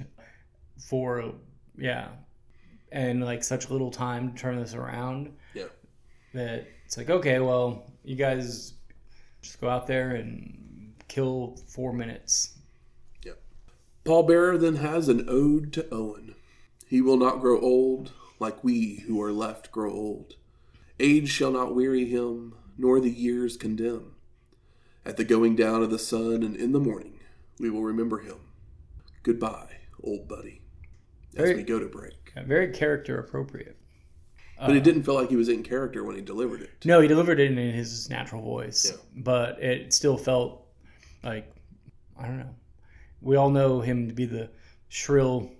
for and like such little time to turn this around. Yeah. That it's like, okay, well, you guys just go out there and kill 4 minutes. Yep. Paul Bearer then has an ode to Owen. He will not grow old like we who are left grow old. Age shall not weary him, nor the years condemn. At the going down of the sun and in the morning, we will remember him. Goodbye, old buddy, as we go to break. Very character appropriate. But it didn't feel like he was in character when he delivered it. No, he delivered it in his natural voice. Yeah. But it still felt like, I don't know. We all know him to be the shrill,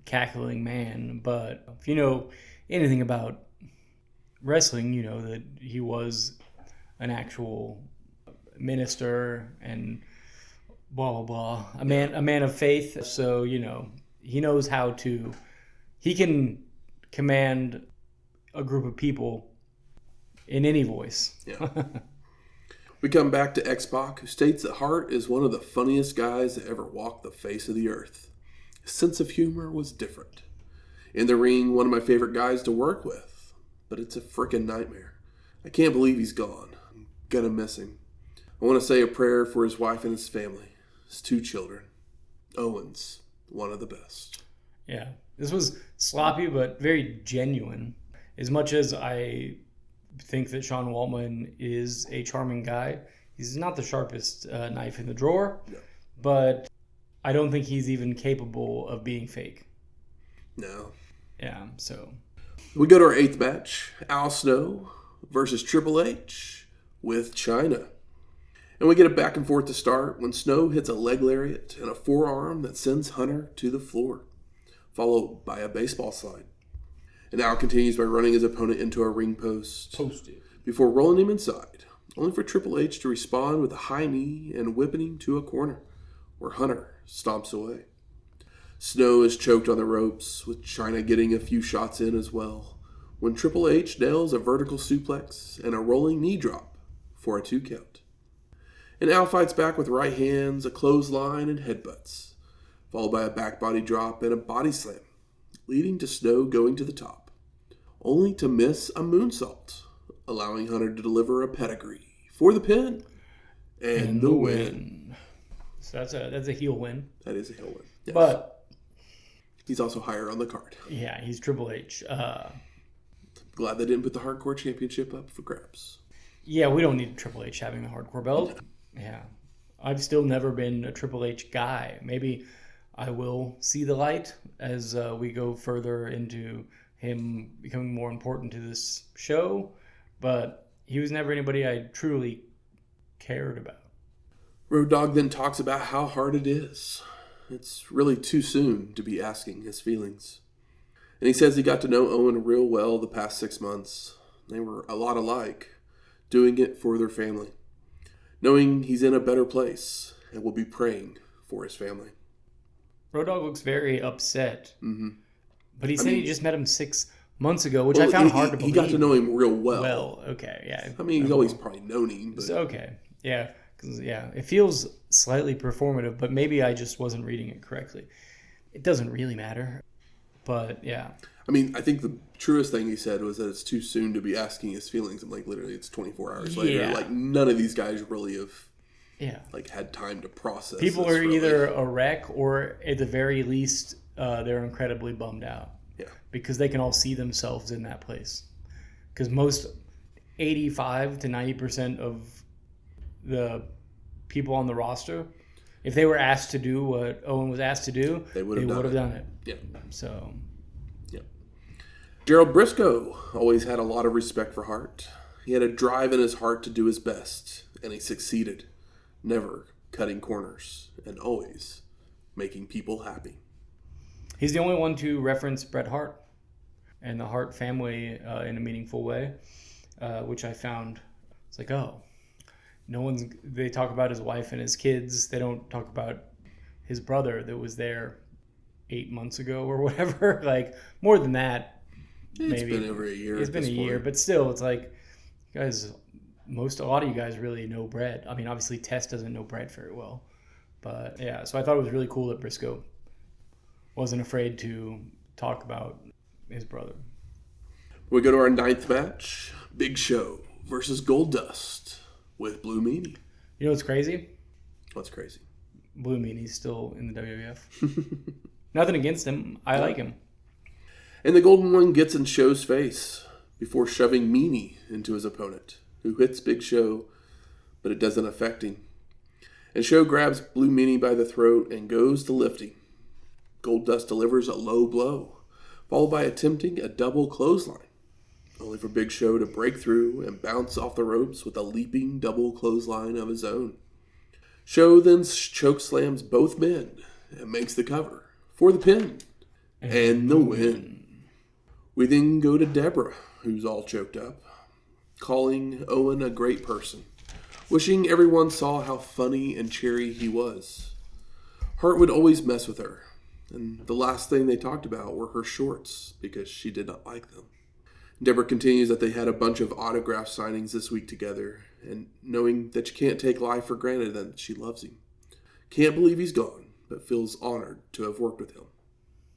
cackling man. But if you know anything about wrestling, you know that he was an actual minister and blah, blah, blah. A man of faith. So, you know, he knows how to... He can command a group of people in any voice. Yeah. We come back to X-Pac, who states that Hart is one of the funniest guys that ever walked the face of the earth. His sense of humor was different. In the ring, one of my favorite guys to work with, but it's a freaking nightmare. I can't believe he's gone. I'm gonna miss him. I want to say a prayer for his wife and his family, his 2 children. Owen's one of the best. Yeah. This was sloppy, but very genuine. As much as I think that Sean Waltman is a charming guy, he's not the sharpest knife in the drawer, No. But I don't think he's even capable of being fake. No. Yeah, so. We go to our 8th match, Al Snow versus Triple H with Chyna. And we get a back and forth to start when Snow hits a leg lariat and a forearm that sends Hunter to the floor, followed by a baseball slide. And Al continues by running his opponent into a ring post. Posted. Before rolling him inside, only for Triple H to respond with a high knee and whipping him to a corner, where Hunter stomps away. Snow is choked on the ropes, with Chyna getting a few shots in as well, when Triple H nails a vertical suplex and a rolling knee drop for a 2 count. And Al fights back with right hands, a clothesline, and headbutts, followed by a back body drop and a body slam, leading to Snow going to the top, only to miss a moonsault, allowing Hunter to deliver a pedigree for the pin and the win. So that's a heel win. That is a heel win. Yes. But he's also higher on the card. Yeah, he's Triple H. Glad they didn't put the Hardcore Championship up for grabs. Yeah, we don't need Triple H having the Hardcore belt. Yeah. I've still never been a Triple H guy. Maybe I will see the light as we go further into him becoming more important to this show, but he was never anybody I truly cared about. Road Dogg then talks about how hard it is. It's really too soon to be asking his feelings. And he says he got to know Owen real well the past 6 months. They were a lot alike, doing it for their family, knowing he's in a better place and will be praying for his family. Road Dogg looks very upset. Mm-hmm. But he said he just met him 6 months ago, which I found hard to believe. He got to know him real well. Well, okay, yeah. I mean, he's always probably known him. But... Okay, yeah. Cause, yeah, it feels slightly performative, but maybe I just wasn't reading it correctly. It doesn't really matter. But, yeah. I mean, I think the truest thing he said was that it's too soon to be asking his feelings. And, like, literally, it's 24 hours later. Like, none of these guys really have... Yeah. Like, had time to process. People are either a wreck or, at the very least, they're incredibly bummed out. Yeah. Because they can all see themselves in that place. Because most 85 to 90% of the people on the roster, if they were asked to do what Owen was asked to do, they would have done it. Yeah. So. Yeah. Gerald Briscoe always had a lot of respect for Hart. He had a drive in his heart to do his best, and he succeeded. Never cutting corners, and always making people happy. He's the only one to reference Bret Hart and the Hart family in a meaningful way, which I found, it's like, oh, they talk about his wife and his kids. They don't talk about his brother that was there 8 months ago or whatever. Like, more than that, maybe. It's been over a year. It's been a year, but still, it's like, guys... A lot of you guys really know Bret. I mean, obviously Tess doesn't know Bret very well. But yeah, so I thought it was really cool that Briscoe wasn't afraid to talk about his brother. We go to our 9th match. Big Show versus Goldust with Blue Meanie. You know what's crazy? What's crazy? Blue Meanie's still in the WWF. Nothing against him. I like him. And the Golden One gets in Show's face before shoving Meanie into his opponent, who hits Big Show, but it doesn't affect him. And Show grabs Blue Meanie by the throat and goes to lifting. Goldust delivers a low blow, followed by attempting a double clothesline, only for Big Show to break through and bounce off the ropes with a leaping double clothesline of his own. Show then chokeslams both men and makes the cover for the pin and the win. We then go to Debra, who's all choked up, calling Owen a great person, wishing everyone saw how funny and cheery he was. Hart would always mess with her, and the last thing they talked about were her shorts, because she did not like them. Debra continues that they had a bunch of autograph signings this week together, and knowing that you can't take life for granted that she loves him. Can't believe he's gone, but feels honored to have worked with him,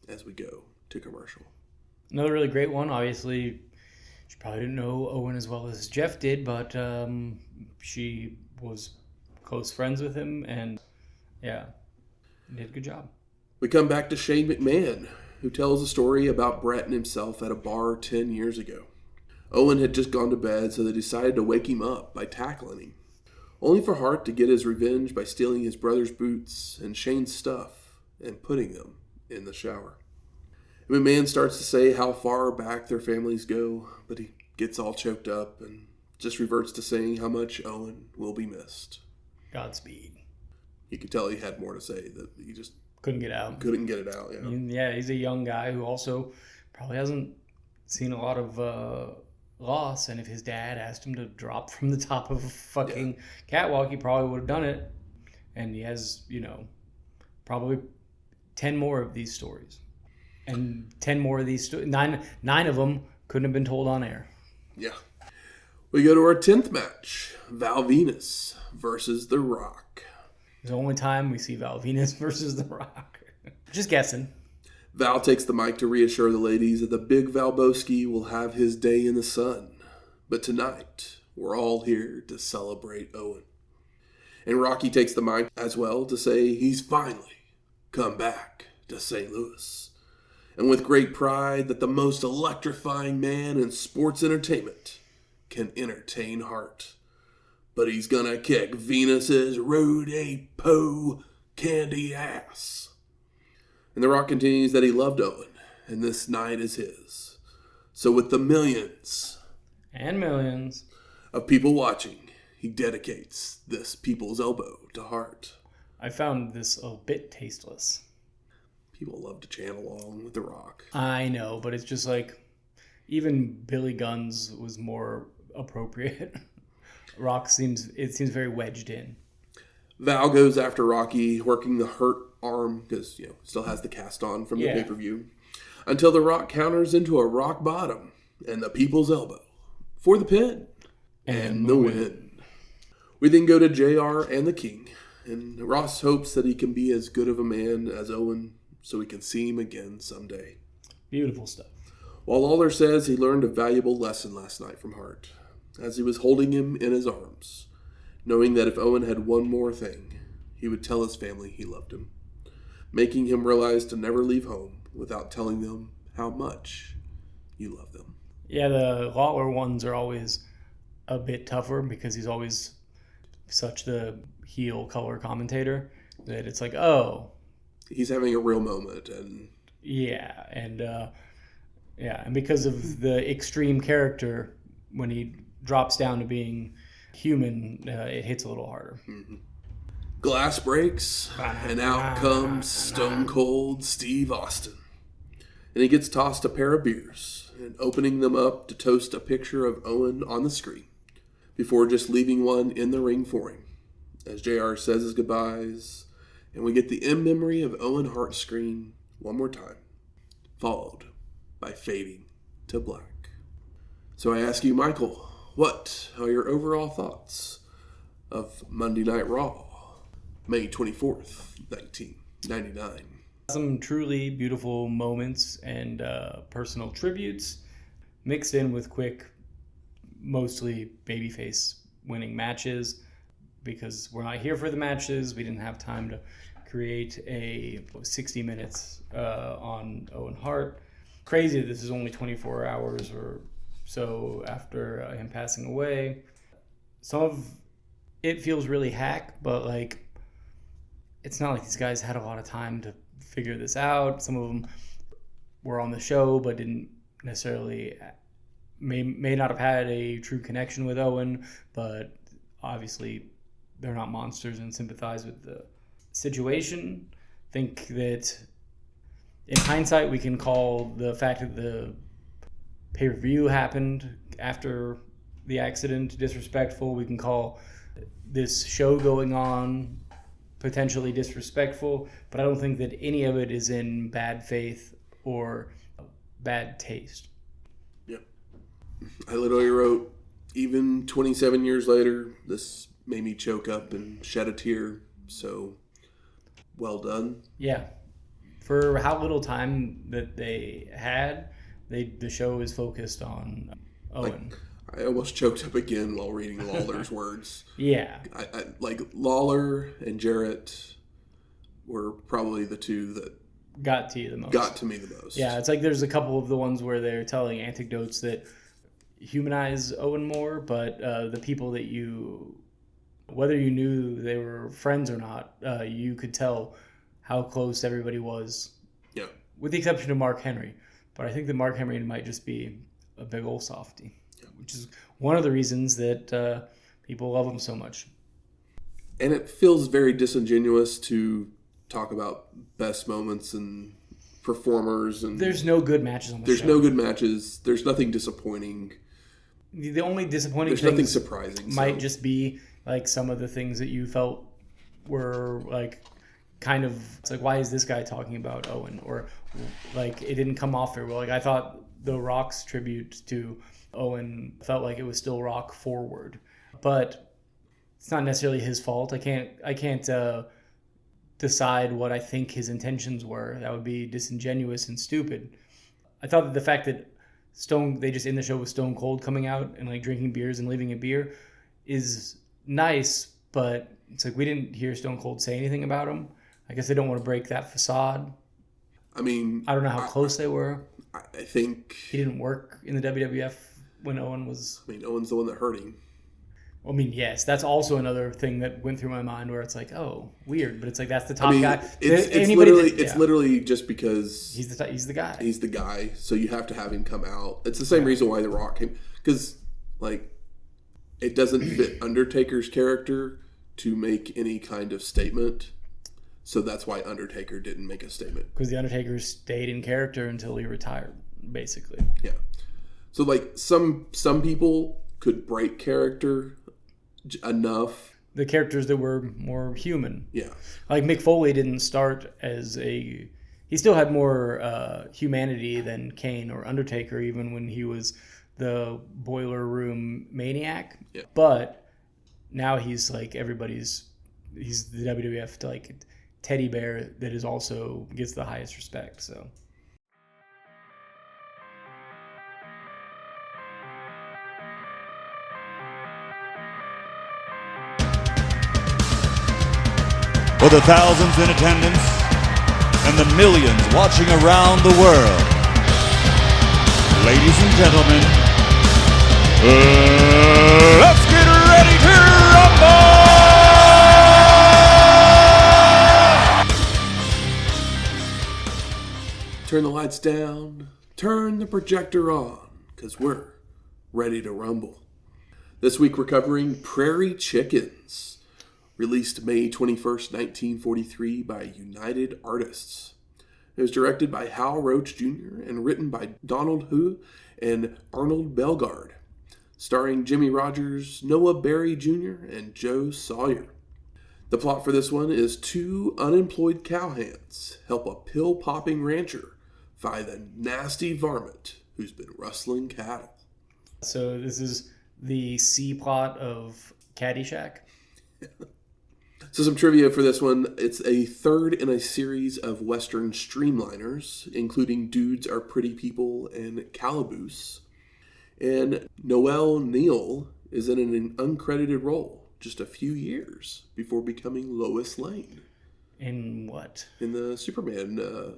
as we go to commercial. Another really great one, obviously. She probably didn't know Owen as well as Jeff did, but she was close friends with him, and yeah, did a good job. We come back to Shane McMahon, who tells a story about Bret and himself at a bar 10 years ago. Owen had just gone to bed, so they decided to wake him up by tackling him, only for Hart to get his revenge by stealing his brother's boots and Shane's stuff and putting them in the shower. McMahon starts to say how far back their families go, but he gets all choked up and just reverts to saying how much Owen will be missed. Godspeed. You could tell he had more to say, that he just couldn't get out. Couldn't get it out, yeah. Yeah, he's a young guy who also probably hasn't seen a lot of loss, and if his dad asked him to drop from the top of a fucking catwalk, he probably would have done it. And he has, probably 10 more of these stories. And 10 more of these stories. Nine of them couldn't have been told on air. Yeah. We go to our 10th match. Val Venis versus The Rock. It's the only time we see Val Venis versus The Rock. Just guessing. Val takes the mic to reassure the ladies that the big Valboski will have his day in the sun. But tonight, we're all here to celebrate Owen. And Rocky takes the mic as well to say he's finally come back to St. Louis. And with great pride that the most electrifying man in sports entertainment can entertain Hart. But he's gonna kick Venus's Rudy Poo candy ass. And The Rock continues that he loved Owen, and this night is his. So with the millions and millions of people watching, he dedicates this people's elbow to Hart. I found this a bit tasteless. People love to chant along with The Rock. I know, but it's just like, even Billy Gunn's was more appropriate. Rock seems very wedged in. Val goes after Rocky, working the hurt arm, because, still has the cast on from the pay-per-view, until The Rock counters into a rock bottom and the people's elbow for the pin and the win. We then go to JR and the King, and Ross hopes that he can be as good of a man as Owen so we can see him again someday. Beautiful stuff. While Lawler says he learned a valuable lesson last night from Hart, as he was holding him in his arms, knowing that if Owen had one more thing, he would tell his family he loved him, making him realize to never leave home without telling them how much you love them. Yeah, the Lawler ones are always a bit tougher because he's always such the heel color commentator that it's like, oh, he's having a real moment. And and because of the extreme character, when he drops down to being human, it hits a little harder. Mm-hmm. Glass breaks, and out comes Stone Cold Steve Austin. And he gets tossed a pair of beers, and opening them up to toast a picture of Owen on the screen, before just leaving one in the ring for him, as JR says his goodbyes, and we get the in memory of Owen Hart screen one more time, followed by fading to black. So I ask you, Michael, what are your overall thoughts of Monday Night Raw, May 24th, 1999? Some truly beautiful moments and personal tributes mixed in with quick, mostly babyface winning matches, because we're not here for the matches. We didn't have time to create a 60 minutes on Owen Hart. Crazy that this is only 24 hours or so after him passing away. Some of it feels really hack, but like, it's not like these guys had a lot of time to figure this out. Some of them were on the show but didn't necessarily, may not have had a true connection with Owen, but obviously they're not monsters and sympathize with the situation. Think that in hindsight we can call the fact that the pay-per-view happened after the accident disrespectful. We can call this show going on potentially disrespectful, but I don't think that any of it is in bad faith or bad taste. Yeah. I literally wrote, even 27 years later, this made me choke up and shed a tear. So, well done. Yeah. For how little time that they had, the show is focused on Owen. I almost choked up again while reading Lawler's words. Yeah. I Lawler and Jarrett were probably the two that got to you the most. Got to me the most. Yeah, it's like there's a couple of the ones where they're telling anecdotes that humanize Owen more, but the people that whether you knew they were friends or not, you could tell how close everybody was. Yeah. With the exception of Mark Henry. But I think that Mark Henry might just be a big old softie, which is one of the reasons that people love him so much. And it feels very disingenuous to talk about best moments and performers. And there's no good matches on the show. There's no good matches. There's nothing disappointing. The only disappointing There's nothing surprising. Might just be like some of the things that you felt were like kind of, it's like, why is this guy talking about Owen? Or like it didn't come off very well. Like I thought the Rock's tribute to Owen felt like it was still Rock forward, but it's not necessarily his fault. I can't decide what I think his intentions were. That would be disingenuous and stupid. I thought that the fact that they just end the show with Stone Cold coming out and like drinking beers and leaving a beer is nice, but it's like we didn't hear Stone Cold say anything about him. I guess they don't want to break that facade. I mean, I don't know how close they were. I think he didn't work in the WWF when Owen was. I mean, Owen's the one that hurt him. I mean, yes, that's also another thing that went through my mind where it's like, oh, weird, but it's like that's the top guy. It's literally just because he's the guy. He's the guy, so you have to have him come out. It's the same reason why The Rock came, because like it doesn't fit Undertaker's character to make any kind of statement. So that's why Undertaker didn't make a statement. Because the Undertaker stayed in character until he retired, basically. Yeah. So like some people could break character enough. The characters that were more human. Yeah. Like Mick Foley didn't start as he still had more humanity than Kane or Undertaker, even when he was the boiler room maniac. Yeah. But now he's like he's the WWF like teddy bear that is also gets the highest respect. So. For the thousands in attendance and the millions watching around the world, ladies and gentlemen, let's get ready to rumble! Turn the lights down, turn the projector on, because we're ready to rumble. This week we're covering Prairie Chickens. Released May 21st, 1943 by United Artists. It was directed by Hal Roach Jr. and written by Donald Hu and Arnold Bellegarde. Starring Jimmy Rogers, Noah Berry Jr., and Joe Sawyer. The plot for this one is two unemployed cowhands help a pill-popping rancher find a nasty varmint who's been rustling cattle. So this is the C plot of Caddyshack. So some trivia for this one. It's a third in a series of Western streamliners, including Dudes Are Pretty People and Calaboose. And Noelle Neal is in an uncredited role just a few years before becoming Lois Lane. In what? In the Superman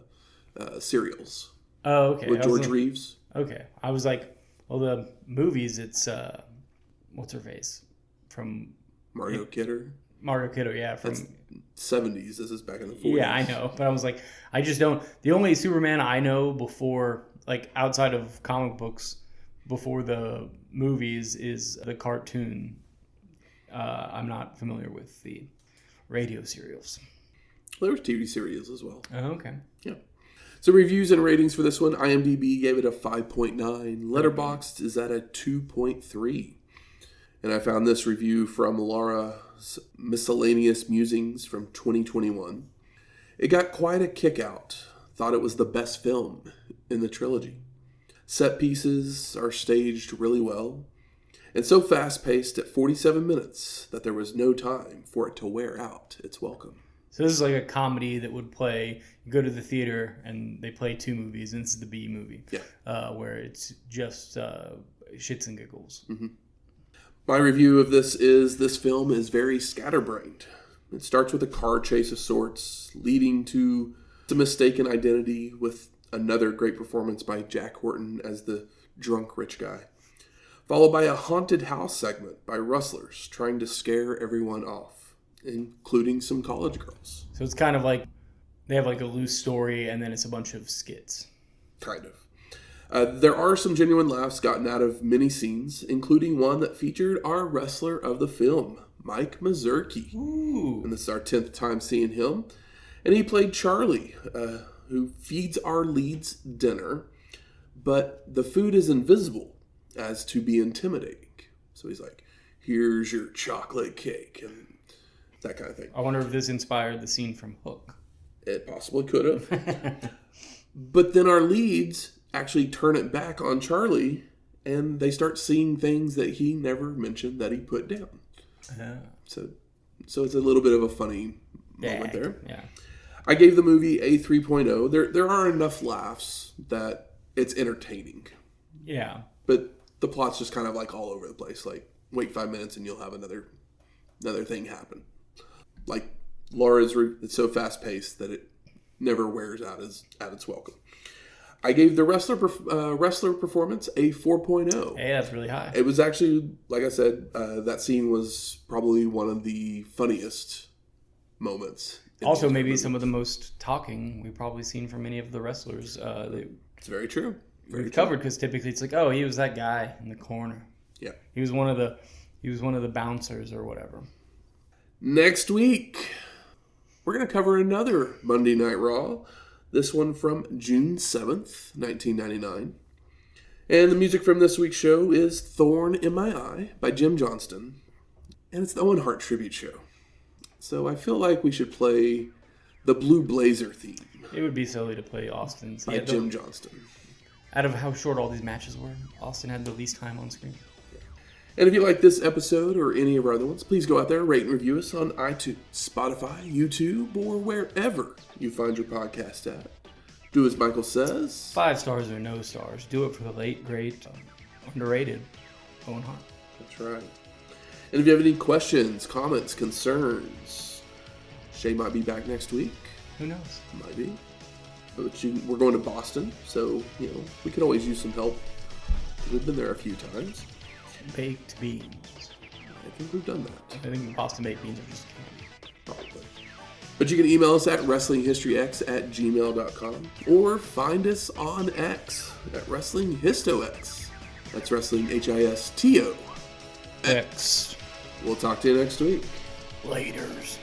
serials. Oh, okay. With George Reeves. Okay. I was like, well, the movies, it's, what's her face? From... Margot Kidder. Margot Kidder, yeah. From That's 70s. This is back in the 40s. Yeah, I know. But I was like, I just don't... The only Superman I know before, like, outside of comic books, before the movies, is the cartoon. I'm not familiar with the radio serials. Well, there were TV series as well. Oh, okay. Yeah. So reviews and ratings for this one. IMDb gave it a 5.9. Letterboxd is at a 2.3. And I found this review from Laura's Miscellaneous Musings from 2021. It got quite a kick out. Thought it was the best film in the trilogy. Set pieces are staged really well. And so fast-paced at 47 minutes that there was no time for it to wear out its welcome. So this is like a comedy that would play, you go to the theater and they play two movies, and this is the B movie. Yeah. Where it's just shits and giggles. Mm-hmm. My review of this film is very scatterbrained. It starts with a car chase of sorts, leading to a mistaken identity with another great performance by Jack Horton as the drunk rich guy. Followed by a haunted house segment by rustlers trying to scare everyone off, including some college girls. So it's kind of like they have like a loose story and then it's a bunch of skits. Kind of. There are some genuine laughs gotten out of many scenes, including one that featured our wrestler of the film, Mike Mazurki. Ooh. And this is our 10th time seeing him. And he played Charlie, who feeds our leads dinner, but the food is invisible as to be intimidating. So he's like, here's your chocolate cake, and that kind of thing. I wonder if this inspired the scene from Hook. It possibly could have. But then our leads actually turn it back on Charlie, and they start seeing things that he never mentioned that he put down. So it's a little bit of a funny moment there. Yeah. I gave the movie a 3.0. There are enough laughs that it's entertaining. Yeah. But the plot's just kind of like all over the place. Like, wait 5 minutes and you'll have another thing happen. Like, Laura's, it's so fast paced that it never wears out at its welcome. I gave the wrestler performance a 4.0. Hey, that's really high. It was actually, like I said, that scene was probably one of the funniest moments. Also, maybe some of the most talking we've probably seen from any of the wrestlers. It's very true. We've covered, because typically it's like, oh, he was that guy in the corner. Yeah. He was one of the bouncers or whatever. Next week, we're going to cover another Monday Night Raw. This one from June 7th, 1999. And the music from this week's show is Thorn in My Eye by Jim Johnston. And it's the Owen Hart tribute show. So I feel like we should play the Blue Blazer theme. It would be silly to play Austin's. By Jim Johnston. Out of how short all these matches were, Austin had the least time on screen. And if you like this episode or any of our other ones, please go out there, rate and review us on iTunes, Spotify, YouTube, or wherever you find your podcast at. Do as Michael says. 5 stars or no stars. Do it for the late, great, underrated Owen Hart. That's right. And if you have any questions, comments, concerns, Shay might be back next week. Who knows? Might be. But we're going to Boston, so, we could always use some help. We've been there a few times. Baked beans. I think we've done that. I think Boston baked beans are just candy. Probably. But you can email us at WrestlingHistoryX@gmail.com or find us on X at WrestlingHistoX. That's Wrestling HISTO. X. We'll talk to you next week. Laters.